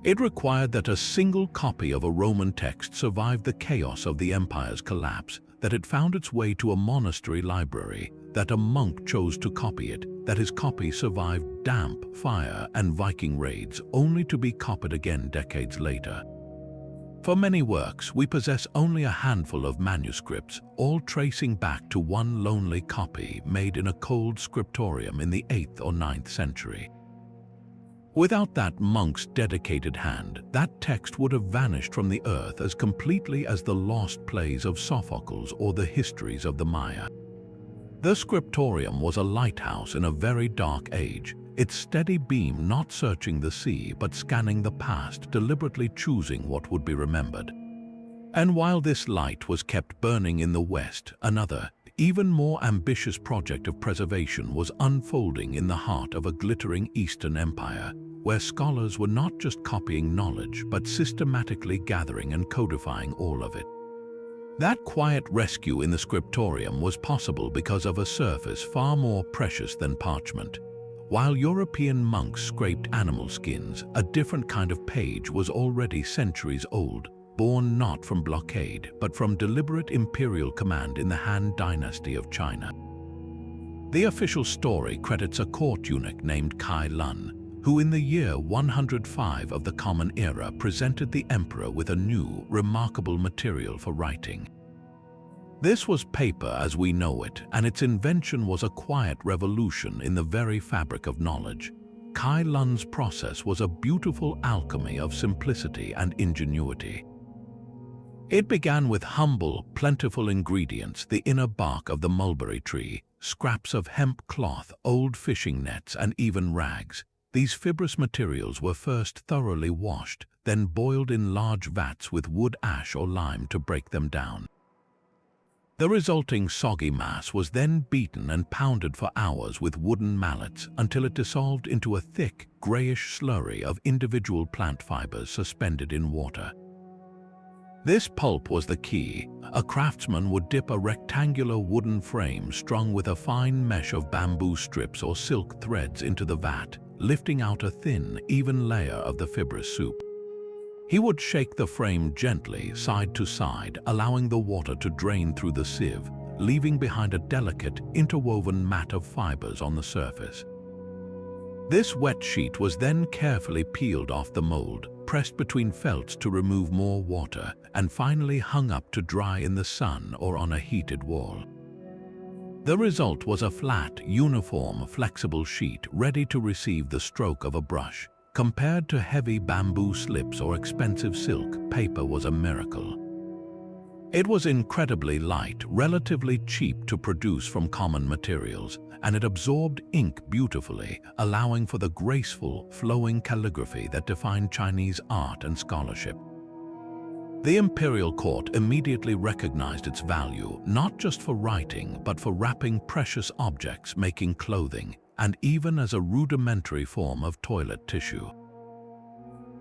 It required that a single copy of a Roman text survived the chaos of the empire's collapse, that it found its way to a monastery library, that a monk chose to copy it, that his copy survived damp, fire, and Viking raids, only to be copied again decades later. For many works, we possess only a handful of manuscripts, all tracing back to one lonely copy made in a cold scriptorium in the 8th or 9th century. Without that monk's dedicated hand, that text would have vanished from the earth as completely as the lost plays of Sophocles or the histories of the Maya. The scriptorium was a lighthouse in a very dark age, its steady beam not searching the sea but scanning the past, deliberately choosing what would be remembered. And while this light was kept burning in the west, another, even more ambitious project of preservation was unfolding in the heart of a glittering Eastern empire, where scholars were not just copying knowledge but systematically gathering and codifying all of it. That quiet rescue in the scriptorium was possible because of a surface far more precious than parchment. While European monks scraped animal skins, a different kind of page was already centuries old, born not from blockade but from deliberate imperial command in the Han dynasty of China. The official story credits a court eunuch named Kai Lun, who in the year 105 of the Common Era presented the emperor with a new, remarkable material for writing. This was paper as we know it, and its invention was a quiet revolution in the very fabric of knowledge. Kai Lun's process was a beautiful alchemy of simplicity and ingenuity. It began with humble, plentiful ingredients: the inner bark of the mulberry tree, scraps of hemp cloth, old fishing nets, and even rags. These fibrous materials were first thoroughly washed, then boiled in large vats with wood ash or lime to break them down. The resulting soggy mass was then beaten and pounded for hours with wooden mallets until it dissolved into a thick, grayish slurry of individual plant fibers suspended in water. This pulp was the key. A craftsman would dip a rectangular wooden frame strung with a fine mesh of bamboo strips or silk threads into the vat, lifting out a thin, even layer of the fibrous soup. He would shake the frame gently, side to side, allowing the water to drain through the sieve, leaving behind a delicate, interwoven mat of fibers on the surface. This wet sheet was then carefully peeled off the mold, pressed between felts to remove more water, and finally hung up to dry in the sun or on a heated wall. The result was a flat, uniform, flexible sheet ready to receive the stroke of a brush. Compared to heavy bamboo slips or expensive silk, paper was a miracle. It was incredibly light, relatively cheap to produce from common materials, and it absorbed ink beautifully, allowing for the graceful, flowing calligraphy that defined Chinese art and scholarship. The imperial court immediately recognized its value, not just for writing, but for wrapping precious objects, making clothing, and even as a rudimentary form of toilet tissue.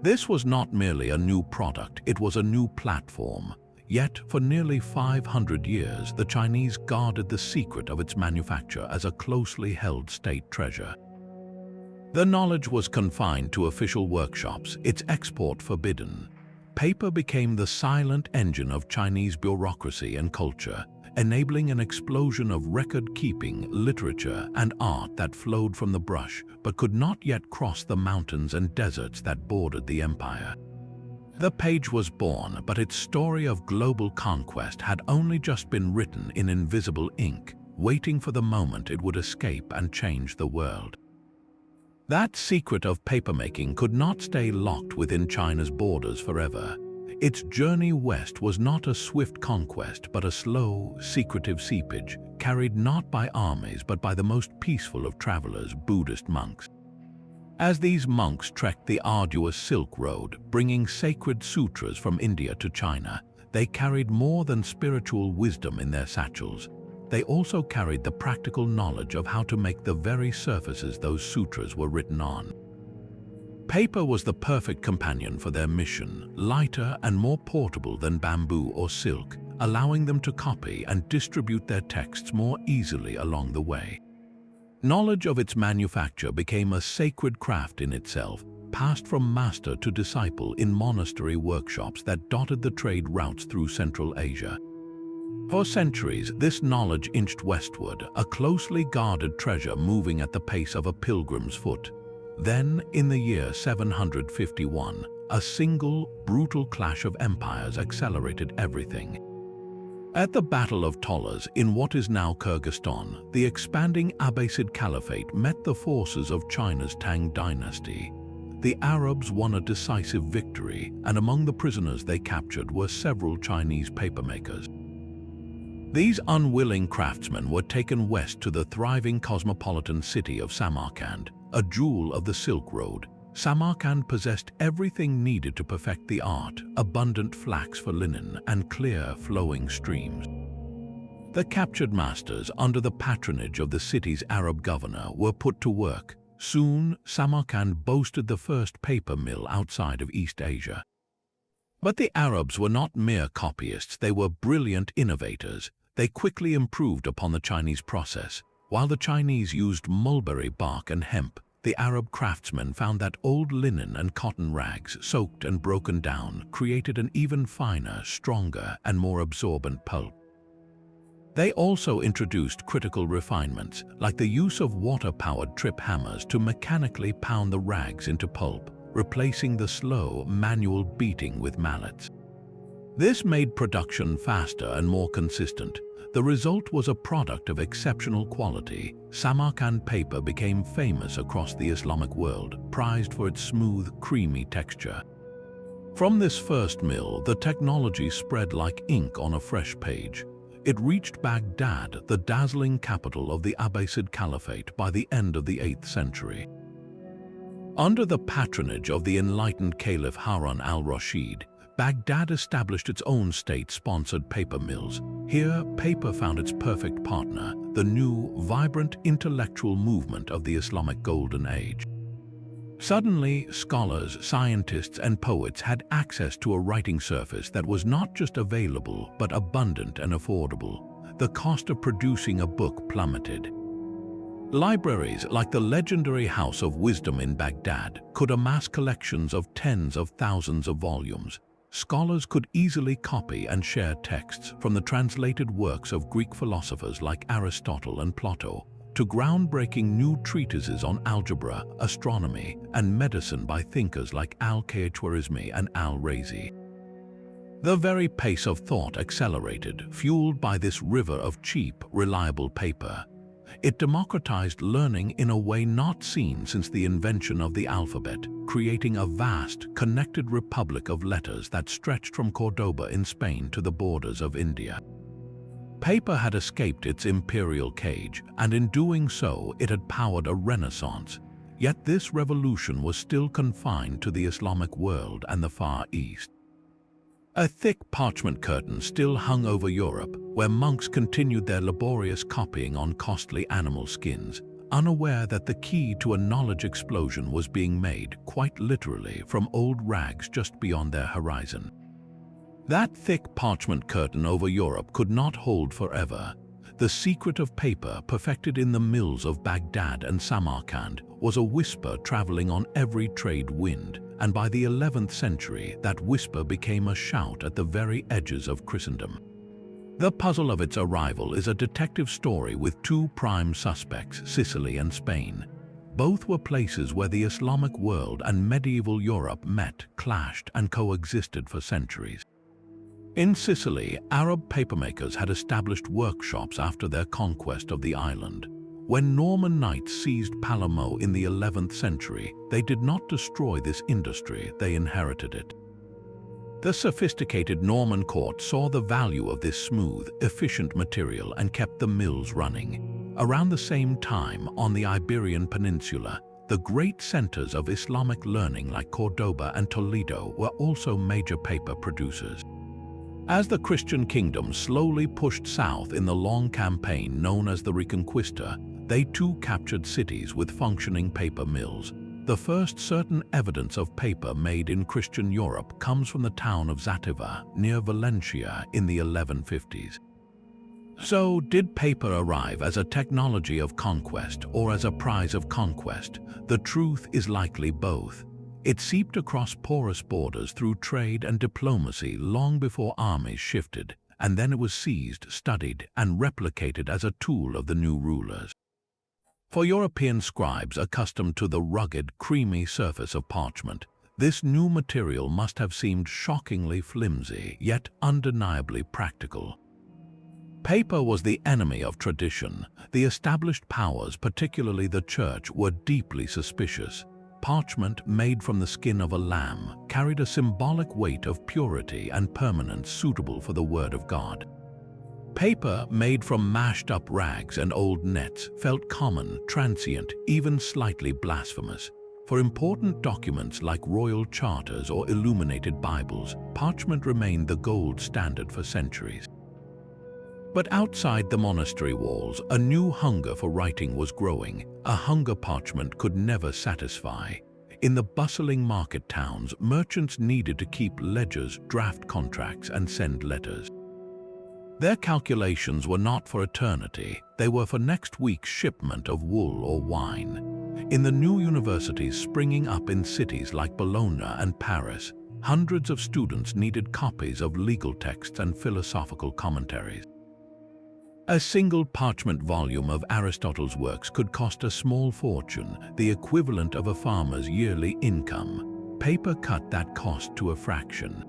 This was not merely a new product, it was a new platform. Yet, for nearly 500 years, the Chinese guarded the secret of its manufacture as a closely held state treasure. The knowledge was confined to official workshops, its export forbidden. Paper became the silent engine of Chinese bureaucracy and culture, enabling an explosion of record-keeping, literature, and art that flowed from the brush but could not yet cross the mountains and deserts that bordered the empire. The page was born, but its story of global conquest had only just been written in invisible ink, waiting for the moment it would escape and change the world. That secret of papermaking could not stay locked within China's borders forever. Its journey west was not a swift conquest, but a slow, secretive seepage, carried not by armies but by the most peaceful of travelers, Buddhist monks. As these monks trekked the arduous Silk Road, bringing sacred sutras from India to China, they carried more than spiritual wisdom in their satchels. They also carried the practical knowledge of how to make the very surfaces those sutras were written on. Paper was the perfect companion for their mission, lighter and more portable than bamboo or silk, allowing them to copy and distribute their texts more easily along the way. Knowledge of its manufacture became a sacred craft in itself, passed from master to disciple in monastery workshops that dotted the trade routes through Central Asia. For centuries, this knowledge inched westward, a closely guarded treasure moving at the pace of a pilgrim's foot. Then, in the year 751, a single, brutal clash of empires accelerated everything. At the Battle of Talas in what is now Kyrgyzstan, the expanding Abbasid Caliphate met the forces of China's Tang dynasty. The Arabs won a decisive victory, and among the prisoners they captured were several Chinese papermakers. These unwilling craftsmen were taken west to the thriving cosmopolitan city of Samarkand, a jewel of the Silk Road. Samarkand possessed everything needed to perfect the art: abundant flax for linen and clear, flowing streams. The captured masters, under the patronage of the city's Arab governor, were put to work. Soon, Samarkand boasted the first paper mill outside of East Asia. But the Arabs were not mere copyists, they were brilliant innovators. They quickly improved upon the Chinese process. While the Chinese used mulberry bark and hemp, the Arab craftsmen found that old linen and cotton rags, soaked and broken down, created an even finer, stronger, and more absorbent pulp. They also introduced critical refinements, like the use of water-powered trip hammers to mechanically pound the rags into pulp, replacing the slow, manual beating with mallets. This made production faster and more consistent. The result was a product of exceptional quality. Samarkand paper became famous across the Islamic world, prized for its smooth, creamy texture. From this first mill, the technology spread like ink on a fresh page. It reached Baghdad, the dazzling capital of the Abbasid Caliphate, by the end of the 8th century. Under the patronage of the enlightened Caliph Harun al-Rashid, Baghdad established its own state-sponsored paper mills. Here, paper found its perfect partner, the new, vibrant intellectual movement of the Islamic Golden Age. Suddenly, scholars, scientists, and poets had access to a writing surface that was not just available, but abundant and affordable. The cost of producing a book plummeted. Libraries, like the legendary House of Wisdom in Baghdad, could amass collections of tens of thousands of volumes. Scholars could easily copy and share texts, from the translated works of Greek philosophers like Aristotle and Plato, to groundbreaking new treatises on algebra, astronomy, and medicine by thinkers like Al-Khwarizmi and Al-Razi. The very pace of thought accelerated, fueled by this river of cheap, reliable paper. It democratized learning in a way not seen since the invention of the alphabet, creating a vast, connected republic of letters that stretched from Cordoba in Spain to the borders of India. Paper had escaped its imperial cage, and in doing so, it had powered a renaissance. Yet this revolution was still confined to the Islamic world and the Far East. A thick parchment curtain still hung over Europe, where monks continued their laborious copying on costly animal skins, unaware that the key to a knowledge explosion was being made, quite literally, from old rags just beyond their horizon. That thick parchment curtain over Europe could not hold forever. The secret of paper, perfected in the mills of Baghdad and Samarkand, was a whisper traveling on every trade wind, and by the 11th century, that whisper became a shout at the very edges of Christendom. The puzzle of its arrival is a detective story with two prime suspects, Sicily and Spain. Both were places where the Islamic world and medieval Europe met, clashed, and coexisted for centuries. In Sicily, Arab papermakers had established workshops after their conquest of the island. When Norman knights seized Palermo in the 11th century, they did not destroy this industry, they inherited it. The sophisticated Norman court saw the value of this smooth, efficient material and kept the mills running. Around the same time, on the Iberian Peninsula, the great centers of Islamic learning like Cordoba and Toledo were also major paper producers. As the Christian kingdom slowly pushed south in the long campaign known as the Reconquista, they too captured cities with functioning paper mills. The first certain evidence of paper made in Christian Europe comes from the town of Zativa, near Valencia, in the 1150s. So, did paper arrive as a technology of conquest or as a prize of conquest? The truth is likely both. It seeped across porous borders through trade and diplomacy long before armies shifted, and then it was seized, studied, and replicated as a tool of the new rulers. For European scribes accustomed to the rugged, creamy surface of parchment, This new material must have seemed shockingly flimsy, yet undeniably practical. Paper was the enemy of tradition. The established powers, particularly the church, were deeply suspicious. Parchment made from the skin of a lamb carried a symbolic weight of purity and permanence suitable for the word of God. Paper made from mashed-up rags and old nets felt common, transient, even slightly blasphemous. For important documents like royal charters or illuminated Bibles, parchment remained the gold standard for centuries. But outside the monastery walls, a new hunger for writing was growing, a hunger parchment could never satisfy. In the bustling market towns, merchants needed to keep ledgers, draft contracts, and send letters. Their calculations were not for eternity, they were for next week's shipment of wool or wine. In the new universities springing up in cities like Bologna and Paris, hundreds of students needed copies of legal texts and philosophical commentaries. A single parchment volume of Aristotle's works could cost a small fortune, the equivalent of a farmer's yearly income. Paper cut that cost to a fraction.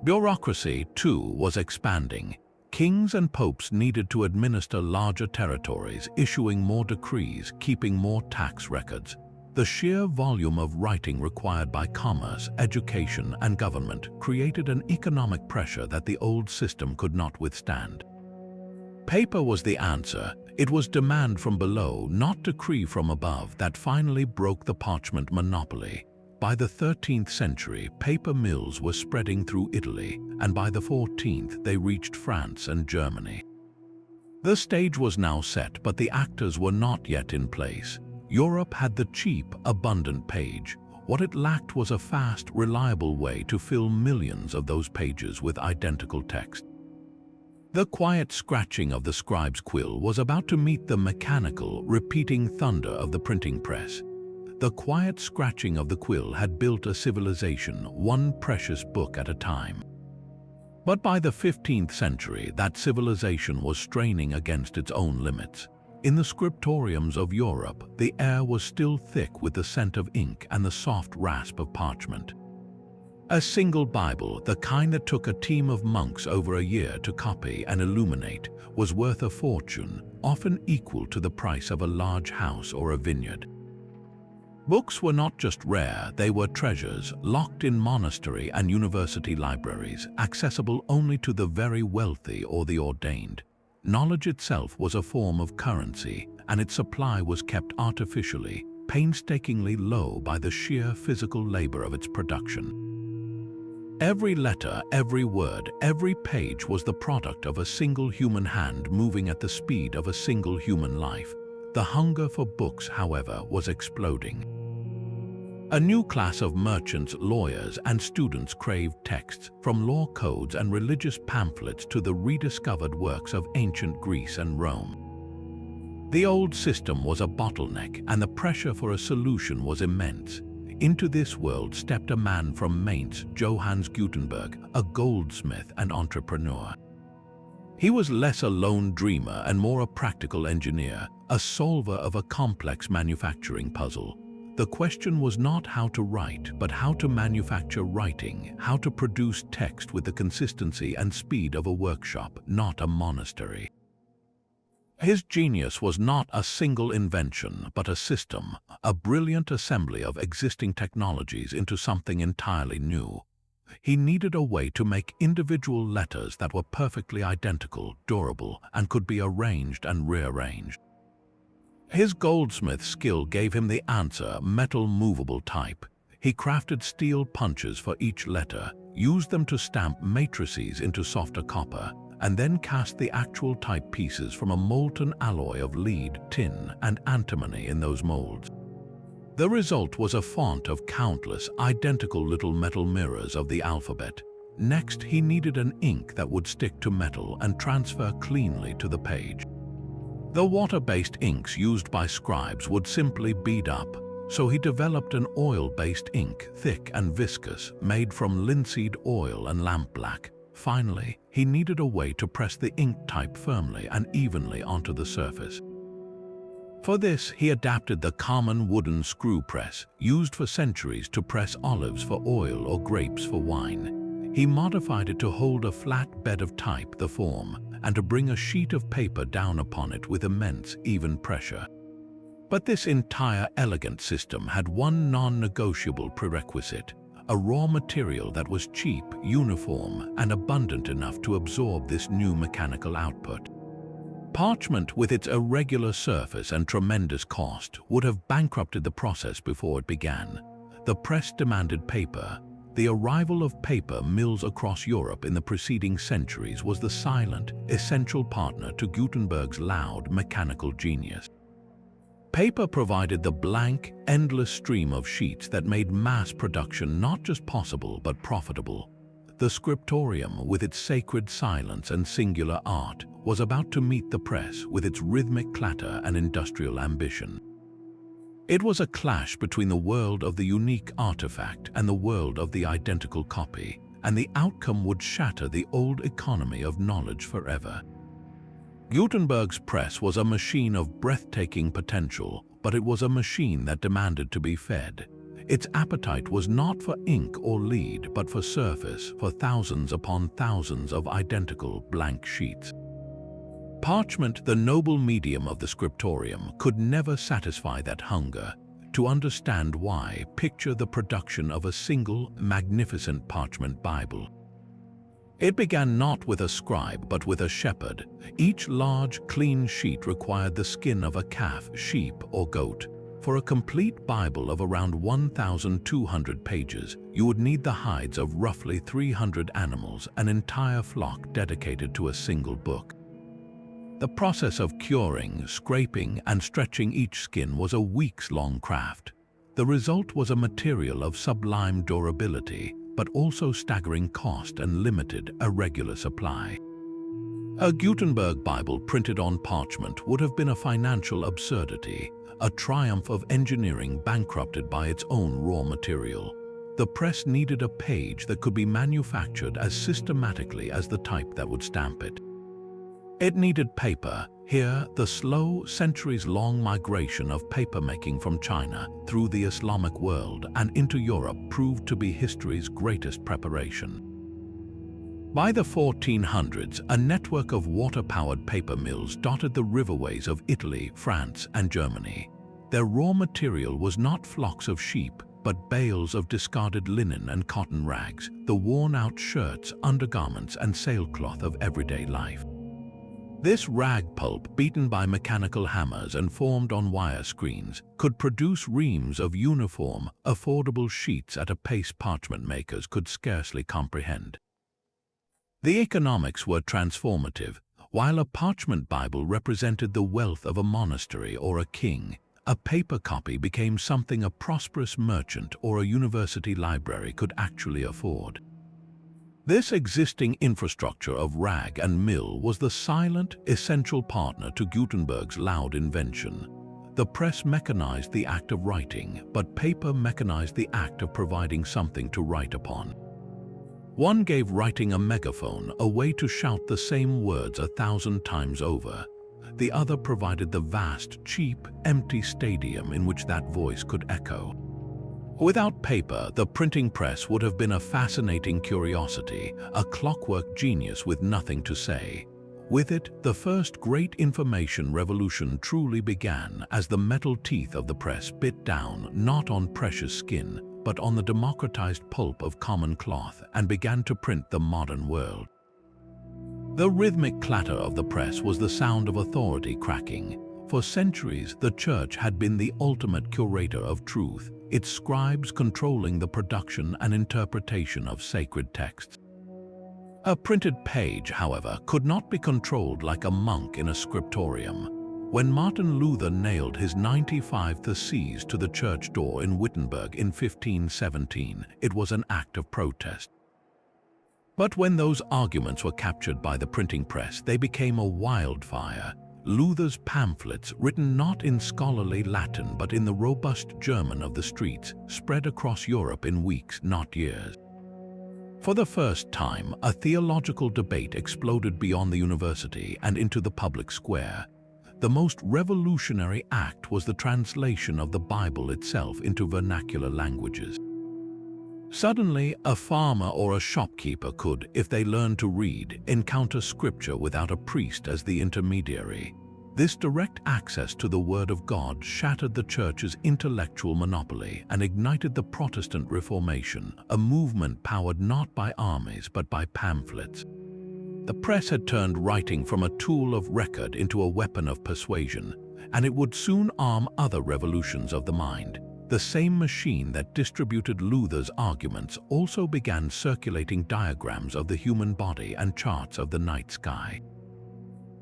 Bureaucracy, too, was expanding. Kings and popes needed to administer larger territories, issuing more decrees, keeping more tax records. The sheer volume of writing required by commerce, education, and government created an economic pressure that the old system could not withstand. Paper was the answer. It was demand from below, not decree from above, that finally broke the parchment monopoly. By the 13th century, paper mills were spreading through Italy, and by the 14th they reached France and Germany. The stage was now set, but the actors were not yet in place. Europe had the cheap, abundant page. What it lacked was a fast, reliable way to fill millions of those pages with identical text. The quiet scratching of the scribe's quill was about to meet the mechanical, repeating thunder of the printing press. The quiet scratching of the quill had built a civilization, one precious book at a time. But by the 15th century, that civilization was straining against its own limits. In the scriptoriums of Europe, the air was still thick with the scent of ink and the soft rasp of parchment. A single Bible, the kind that took a team of monks over a year to copy and illuminate, was worth a fortune, often equal to the price of a large house or a vineyard. Books were not just rare, they were treasures, locked in monastery and university libraries, accessible only to the very wealthy or the ordained. Knowledge itself was a form of currency, and its supply was kept artificially, painstakingly low by the sheer physical labor of its production. Every letter, every word, every page was the product of a single human hand moving at the speed of a single human life. The hunger for books, however, was exploding. A new class of merchants, lawyers, and students craved texts, from law codes and religious pamphlets to the rediscovered works of ancient Greece and Rome. The old system was a bottleneck, and the pressure for a solution was immense. Into this world stepped a man from Mainz, Johannes Gutenberg, a goldsmith and entrepreneur. He was less a lone dreamer and more a practical engineer, a solver of a complex manufacturing puzzle. The question was not how to write, but how to manufacture writing, how to produce text with the consistency and speed of a workshop, not a monastery. His genius was not a single invention, but a system, a brilliant assembly of existing technologies into something entirely new. He needed a way to make individual letters that were perfectly identical, durable, and could be arranged and rearranged. His goldsmith skill gave him the answer: metal movable type. He crafted steel punches for each letter, used them to stamp matrices into softer copper, and then cast the actual type pieces from a molten alloy of lead, tin, and antimony in those molds. The result was a font of countless, identical little metal mirrors of the alphabet. Next, he needed an ink that would stick to metal and transfer cleanly to the page. The water-based inks used by scribes would simply bead up, so he developed an oil-based ink, thick and viscous, made from linseed oil and lampblack. Finally, he needed a way to press the ink type firmly and evenly onto the surface. For this, he adapted the common wooden screw press, used for centuries to press olives for oil or grapes for wine. He modified it to hold a flat bed of type, the form, and to bring a sheet of paper down upon it with immense, even pressure. But this entire elegant system had one non-negotiable prerequisite: a raw material that was cheap, uniform, and abundant enough to absorb this new mechanical output. Parchment, with its irregular surface and tremendous cost, would have bankrupted the process before it began. The press demanded paper. The arrival of paper mills across Europe in the preceding centuries was the silent, essential partner to Gutenberg's loud, mechanical genius. Paper provided the blank, endless stream of sheets that made mass production not just possible but profitable. The scriptorium, with its sacred silence and singular art, was about to meet the press with its rhythmic clatter and industrial ambition. It was a clash between the world of the unique artifact and the world of the identical copy, and the outcome would shatter the old economy of knowledge forever. Gutenberg's press was a machine of breathtaking potential, but it was a machine that demanded to be fed. Its appetite was not for ink or lead, but for surface, for thousands upon thousands of identical blank sheets. Parchment, the noble medium of the scriptorium, could never satisfy that hunger. To understand why, picture the production of a single, magnificent parchment Bible. It began not with a scribe, but with a shepherd. Each large, clean sheet required the skin of a calf, sheep, or goat. For a complete Bible of around 1,200 pages, you would need the hides of roughly 300 animals, an entire flock dedicated to a single book. The process of curing, scraping, and stretching each skin was a weeks-long craft. The result was a material of sublime durability, but also staggering cost and limited, irregular supply. A Gutenberg Bible printed on parchment would have been a financial absurdity, a triumph of engineering bankrupted by its own raw material. The press needed a page that could be manufactured as systematically as the type that would stamp it. It needed paper. Here, the slow, centuries-long migration of papermaking from China through the Islamic world and into Europe proved to be history's greatest preparation. By the 1400s, a network of water-powered paper mills dotted the riverways of Italy, France, and Germany. Their raw material was not flocks of sheep, but bales of discarded linen and cotton rags, the worn-out shirts, undergarments, and sailcloth of everyday life. This rag pulp, beaten by mechanical hammers and formed on wire screens, could produce reams of uniform, affordable sheets at a pace parchment makers could scarcely comprehend. The economics were transformative. While a parchment Bible represented the wealth of a monastery or a king, a paper copy became something a prosperous merchant or a university library could actually afford. This existing infrastructure of rag and mill was the silent, essential partner to Gutenberg's loud invention. The press mechanized the act of writing, but paper mechanized the act of providing something to write upon. One gave writing a megaphone, a way to shout the same words 1,000 times over. The other provided the vast, cheap, empty stadium in which that voice could echo. Without paper, the printing press would have been a fascinating curiosity, a clockwork genius with nothing to say. With it, the first great information revolution truly began as the metal teeth of the press bit down not on precious skin, but on the democratized pulp of common cloth and began to print the modern world. The rhythmic clatter of the press was the sound of authority cracking. For centuries, the Church had been the ultimate curator of truth, its scribes controlling the production and interpretation of sacred texts. A printed page, however, could not be controlled like a monk in a scriptorium. When Martin Luther nailed his 95 Theses to the church door in Wittenberg in 1517, it was an act of protest. But when those arguments were captured by the printing press, they became a wildfire. Luther's pamphlets, written not in scholarly Latin but in the robust German of the streets, spread across Europe in weeks, not years. For the first time, a theological debate exploded beyond the university and into the public square. the most revolutionary act was the translation of the Bible itself into vernacular languages. Suddenly, a farmer or a shopkeeper could, if they learned to read, encounter scripture without a priest as the intermediary. This direct access to the Word of God shattered the Church's intellectual monopoly and ignited the Protestant Reformation, a movement powered not by armies but by pamphlets. The press had turned writing from a tool of record into a weapon of persuasion, and it would soon arm other revolutions of the mind. The same machine that distributed Luther's arguments also began circulating diagrams of the human body and charts of the night sky.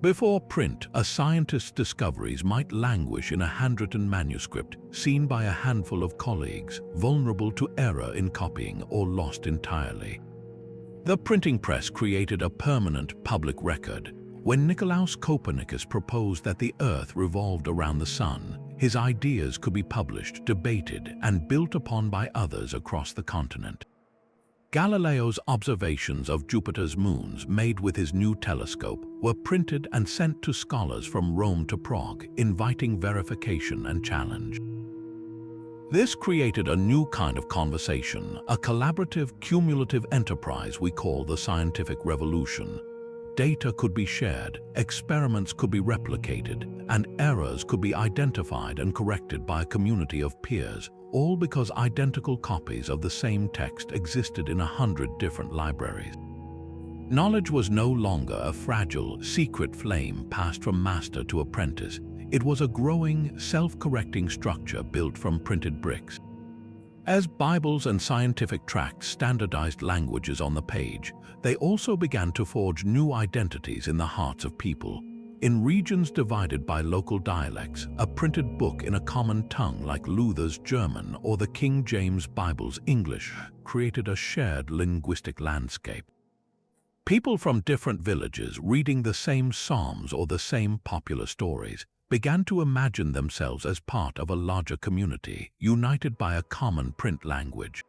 Before print, a scientist's discoveries might languish in a handwritten manuscript seen by a handful of colleagues, vulnerable to error in copying or lost entirely. The printing press created a permanent public record. When Nicolaus Copernicus proposed that the Earth revolved around the Sun, his ideas could be published, debated, and built upon by others across the continent. Galileo's observations of Jupiter's moons, made with his new telescope, were printed and sent to scholars from Rome to Prague, inviting verification and challenge. This created a new kind of conversation, a collaborative, cumulative enterprise we call the scientific revolution. Data could be shared, experiments could be replicated, and errors could be identified and corrected by a community of peers, all because identical copies of the same text existed in 100 different libraries. Knowledge was no longer a fragile, secret flame passed from master to apprentice. It was a growing, self-correcting structure built from printed bricks. As Bibles and scientific tracts standardized languages on the page, they also began to forge new identities in the hearts of people. In regions divided by local dialects, a printed book in a common tongue like Luther's German or the King James Bible's English created a shared linguistic landscape. People from different villages reading the same psalms or the same popular stories began to imagine themselves as part of a larger community, united by a common print language.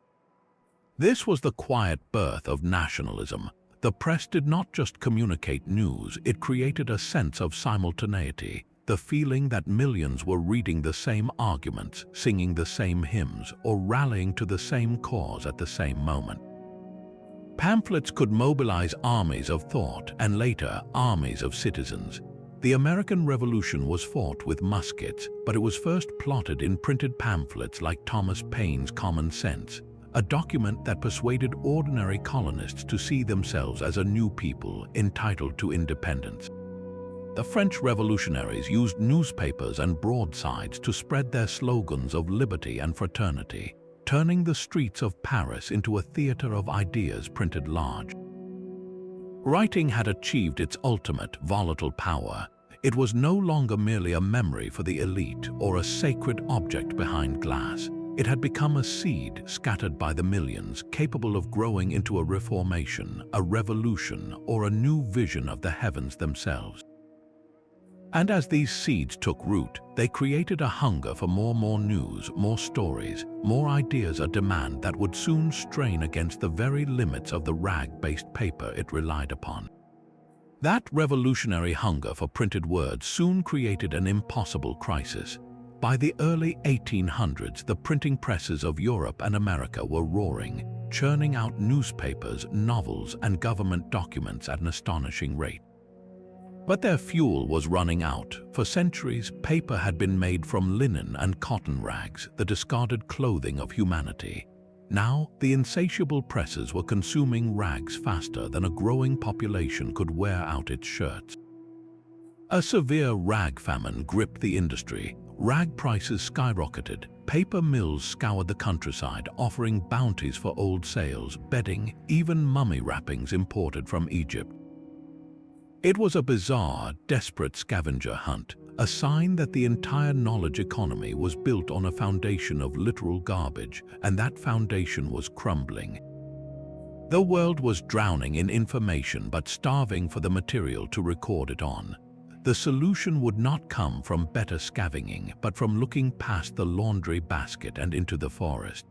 This was the quiet birth of nationalism. The press did not just communicate news, it created a sense of simultaneity, the feeling that millions were reading the same arguments, singing the same hymns, or rallying to the same cause at the same moment. Pamphlets could mobilize armies of thought and later armies of citizens. The American Revolution was fought with muskets, but it was first plotted in printed pamphlets like Thomas Paine's Common Sense, a document that persuaded ordinary colonists to see themselves as a new people entitled to independence. The French revolutionaries used newspapers and broadsides to spread their slogans of liberty and fraternity, turning the streets of Paris into a theater of ideas printed large. Writing had achieved its ultimate volatile power. It was no longer merely a memory for the elite or a sacred object behind glass. It had become a seed scattered by the millions, capable of growing into a reformation, a revolution, or a new vision of the heavens themselves. And as these seeds took root, they created a hunger for more news, more stories, more ideas, a demand that would soon strain against the very limits of the rag-based paper it relied upon. That revolutionary hunger for printed words soon created an impossible crisis. By the early 1800s, the printing presses of Europe and America were roaring, churning out newspapers, novels, and government documents at an astonishing rate. But their fuel was running out. For centuries, paper had been made from linen and cotton rags, the discarded clothing of humanity. Now, the insatiable presses were consuming rags faster than a growing population could wear out its shirts. A severe rag famine gripped the industry. Rag prices skyrocketed. Paper mills scoured the countryside, offering bounties for old sails, bedding, even mummy wrappings imported from Egypt. It was a bizarre, desperate scavenger hunt, a sign that the entire knowledge economy was built on a foundation of literal garbage, and that foundation was crumbling. The world was drowning in information but starving for the material to record it on. The solution would not come from better scavenging, but from looking past the laundry basket and into the forest.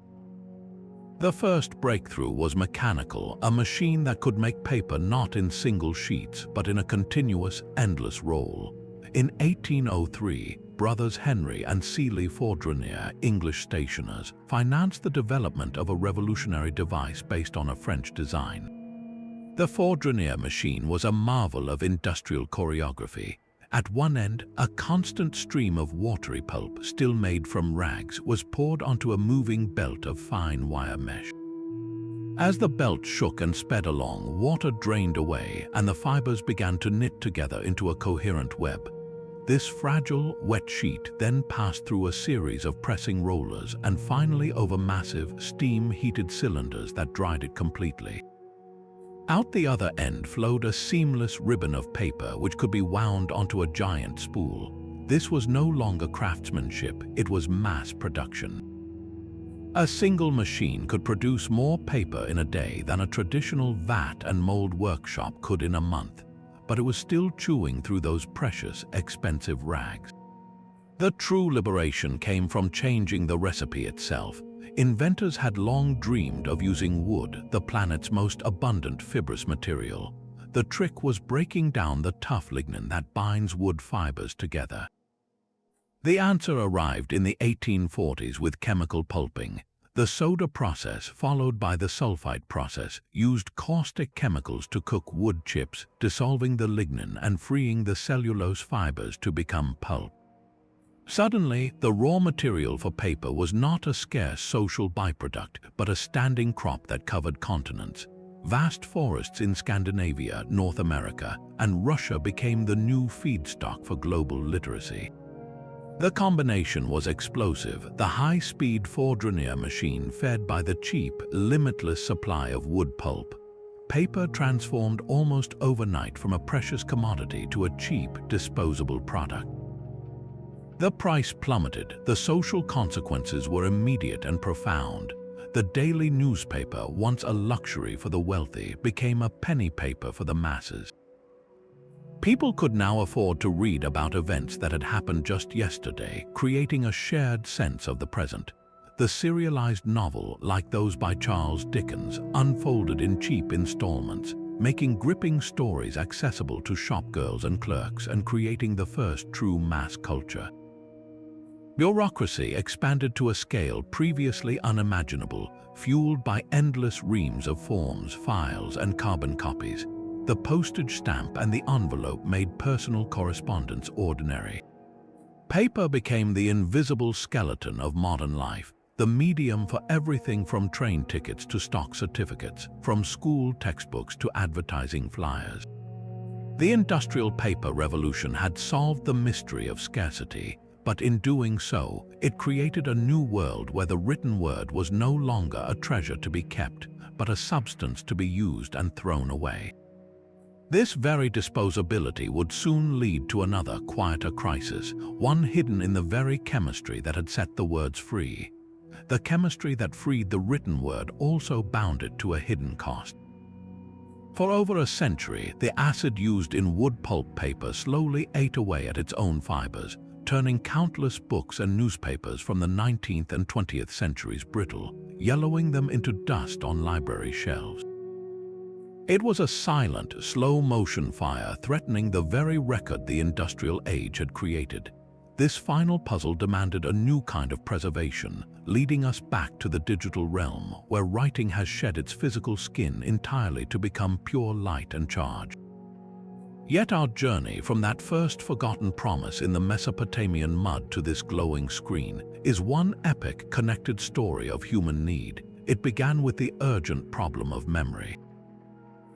The first breakthrough was mechanical, a machine that could make paper not in single sheets, but in a continuous, endless roll. In 1803, brothers Henry and Seeley Fordrinier, English stationers, financed the development of a revolutionary device based on a French design. The Fordrinier machine was a marvel of industrial choreography. At one end, a constant stream of watery pulp, still made from rags, was poured onto a moving belt of fine wire mesh. As the belt shook and sped along, water drained away and the fibers began to knit together into a coherent web. This fragile, wet sheet then passed through a series of pressing rollers and finally over massive, steam-heated cylinders that dried it completely. Out the other end flowed a seamless ribbon of paper which could be wound onto a giant spool. This was no longer craftsmanship, it was mass production. A single machine could produce more paper in a day than a traditional vat and mold workshop could in a month, but it was still chewing through those precious, expensive rags. The true liberation came from changing the recipe itself. Inventors had long dreamed of using wood, the planet's most abundant fibrous material. The trick was breaking down the tough lignin that binds wood fibers together. The answer arrived in the 1840s with chemical pulping. The soda process, followed by the sulfite process, used caustic chemicals to cook wood chips, dissolving the lignin and freeing the cellulose fibers to become pulp. Suddenly, the raw material for paper was not a scarce social byproduct, but a standing crop that covered continents. Vast forests in Scandinavia, North America, and Russia became the new feedstock for global literacy. The combination was explosive, the high-speed Fordrinier machine fed by the cheap, limitless supply of wood pulp. Paper transformed almost overnight from a precious commodity to a cheap, disposable product. The price plummeted, the social consequences were immediate and profound. The daily newspaper, once a luxury for the wealthy, became a penny paper for the masses. People could now afford to read about events that had happened just yesterday, creating a shared sense of the present. The serialized novel, like those by Charles Dickens, unfolded in cheap installments, making gripping stories accessible to shopgirls and clerks and creating the first true mass culture. Bureaucracy expanded to a scale previously unimaginable, fueled by endless reams of forms, files, and carbon copies. The postage stamp and the envelope made personal correspondence ordinary. Paper became the invisible skeleton of modern life, the medium for everything from train tickets to stock certificates, from school textbooks to advertising flyers. The industrial paper revolution had solved the mystery of scarcity, but in doing so, it created a new world where the written word was no longer a treasure to be kept, but a substance to be used and thrown away. This very disposability would soon lead to another, quieter crisis, one hidden in the very chemistry that had set the words free. The chemistry that freed the written word also bound it to a hidden cost. For over a century, the acid used in wood pulp paper slowly ate away at its own fibers, turning countless books and newspapers from the 19th and 20th centuries brittle, yellowing them into dust on library shelves. It was a silent, slow-motion fire threatening the very record the industrial age had created. This final puzzle demanded a new kind of preservation, leading us back to the digital realm, where writing has shed its physical skin entirely to become pure light and charge. Yet our journey from that first forgotten promise in the Mesopotamian mud to this glowing screen is one epic, connected story of human need. It began with the urgent problem of memory.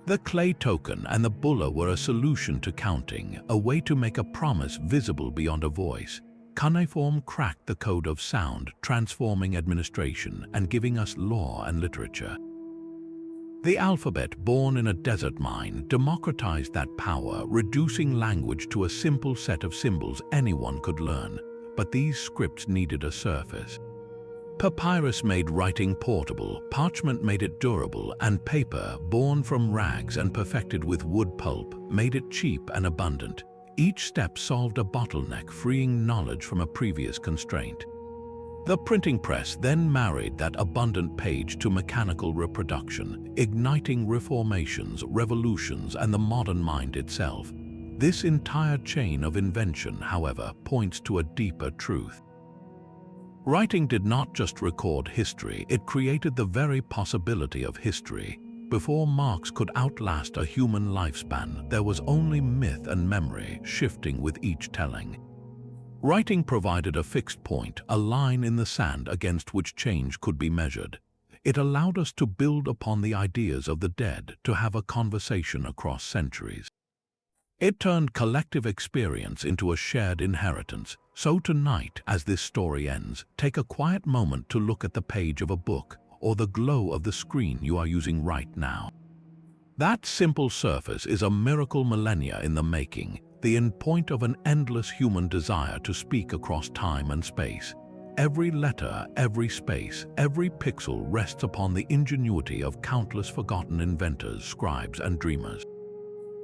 The clay token and the bulla were a solution to counting, a way to make a promise visible beyond a voice. Cuneiform cracked the code of sound, transforming administration and giving us law and literature. The alphabet, born in a desert mine, democratized that power, reducing language to a simple set of symbols anyone could learn. But these scripts needed a surface. Papyrus made writing portable, parchment made it durable, and paper, born from rags and perfected with wood pulp, made it cheap and abundant. Each step solved a bottleneck, freeing knowledge from a previous constraint. The printing press then married that abundant page to mechanical reproduction, igniting reformations, revolutions, and the modern mind itself. This entire chain of invention, however, points to a deeper truth. Writing did not just record history, it created the very possibility of history. Before marks could outlast a human lifespan, there was only myth and memory, shifting with each telling. Writing provided a fixed point, a line in the sand against which change could be measured. It allowed us to build upon the ideas of the dead, to have a conversation across centuries. It turned collective experience into a shared inheritance. So tonight, as this story ends, take a quiet moment to look at the page of a book or the glow of the screen you are using right now. That simple surface is a miracle millennia in the making, the endpoint of an endless human desire to speak across time and space. Every letter, every space, every pixel rests upon the ingenuity of countless forgotten inventors, scribes, and dreamers.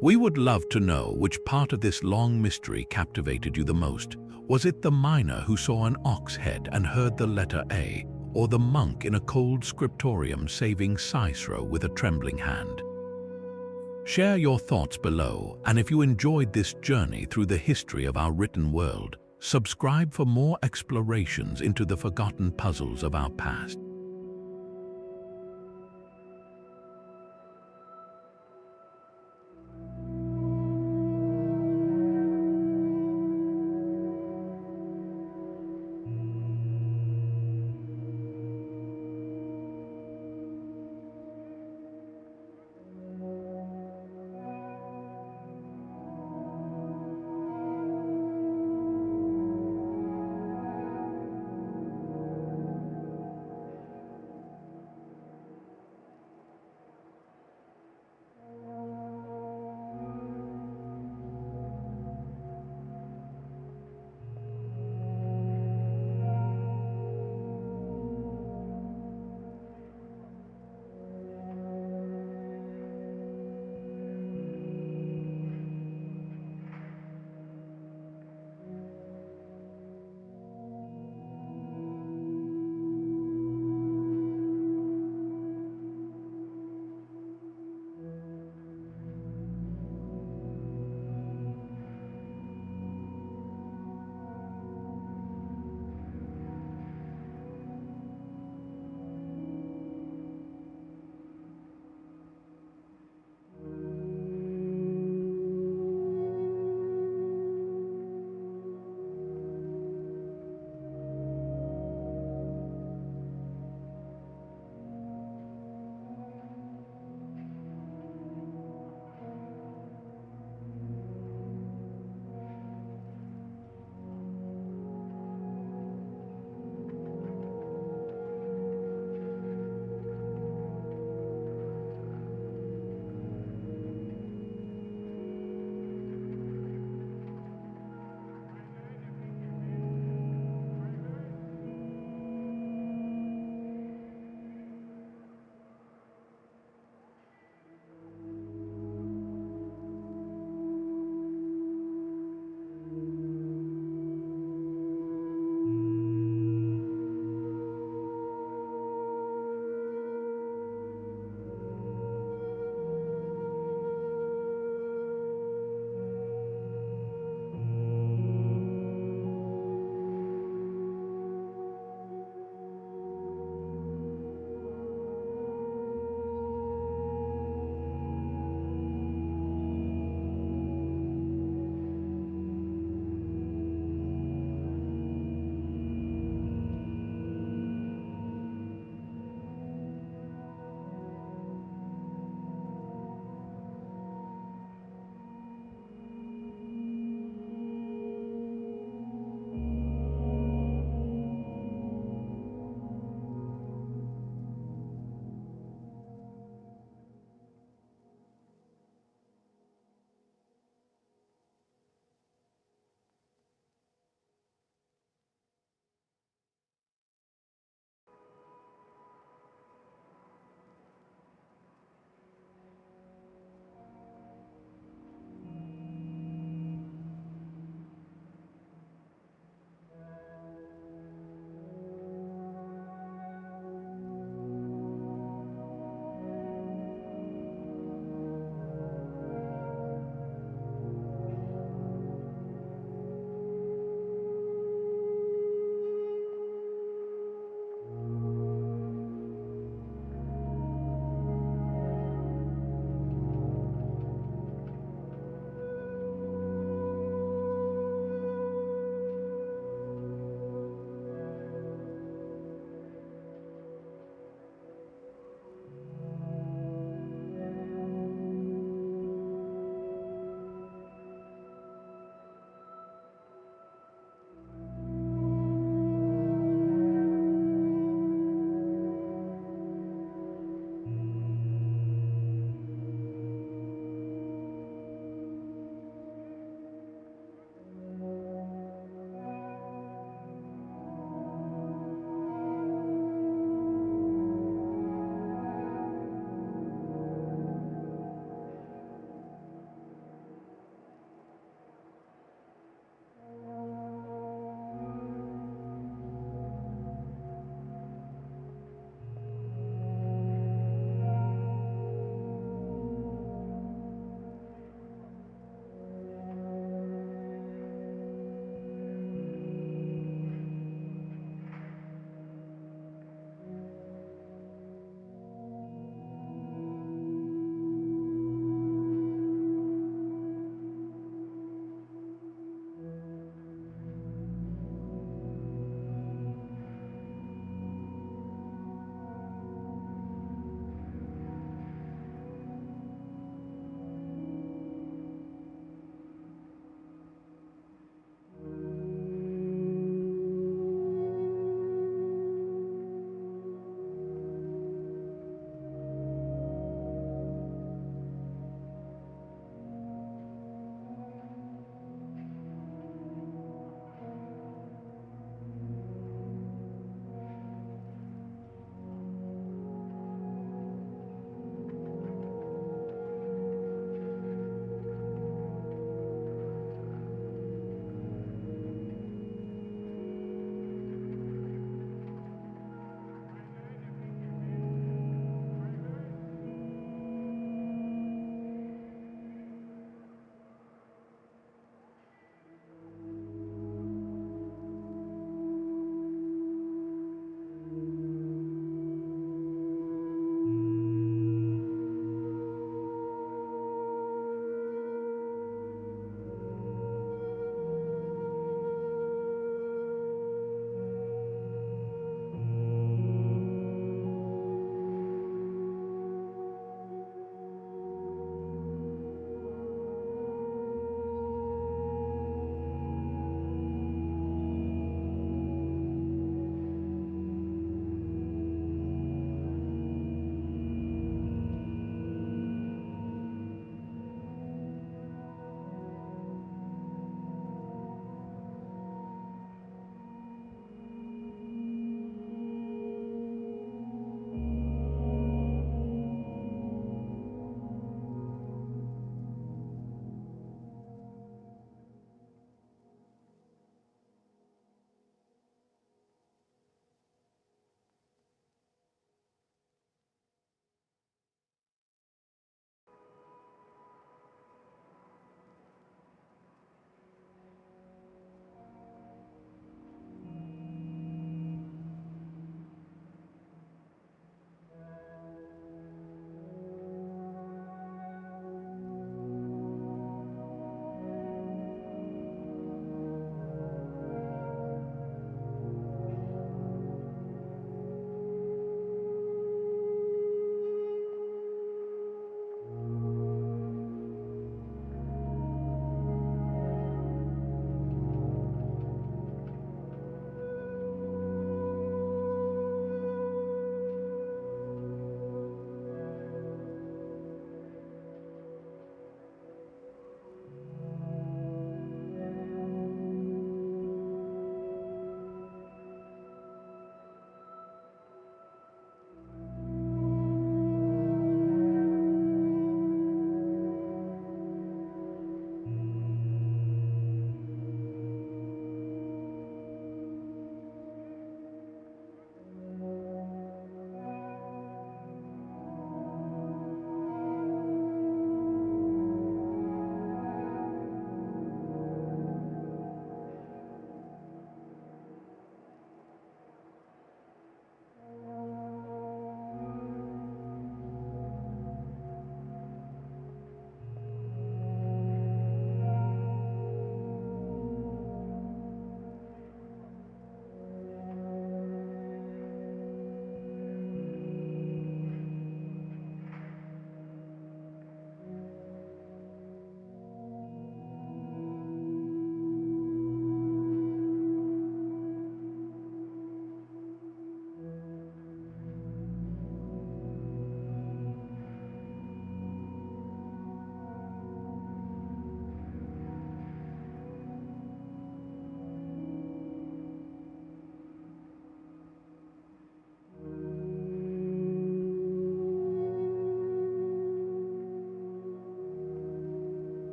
We would love to know which part of this long mystery captivated you the most. Was it the miner who saw an ox head and heard the letter A, or the monk in a cold scriptorium saving Cicero with a trembling hand? Share your thoughts below, and if you enjoyed this journey through the history of our written world, subscribe for more explorations into the forgotten puzzles of our past.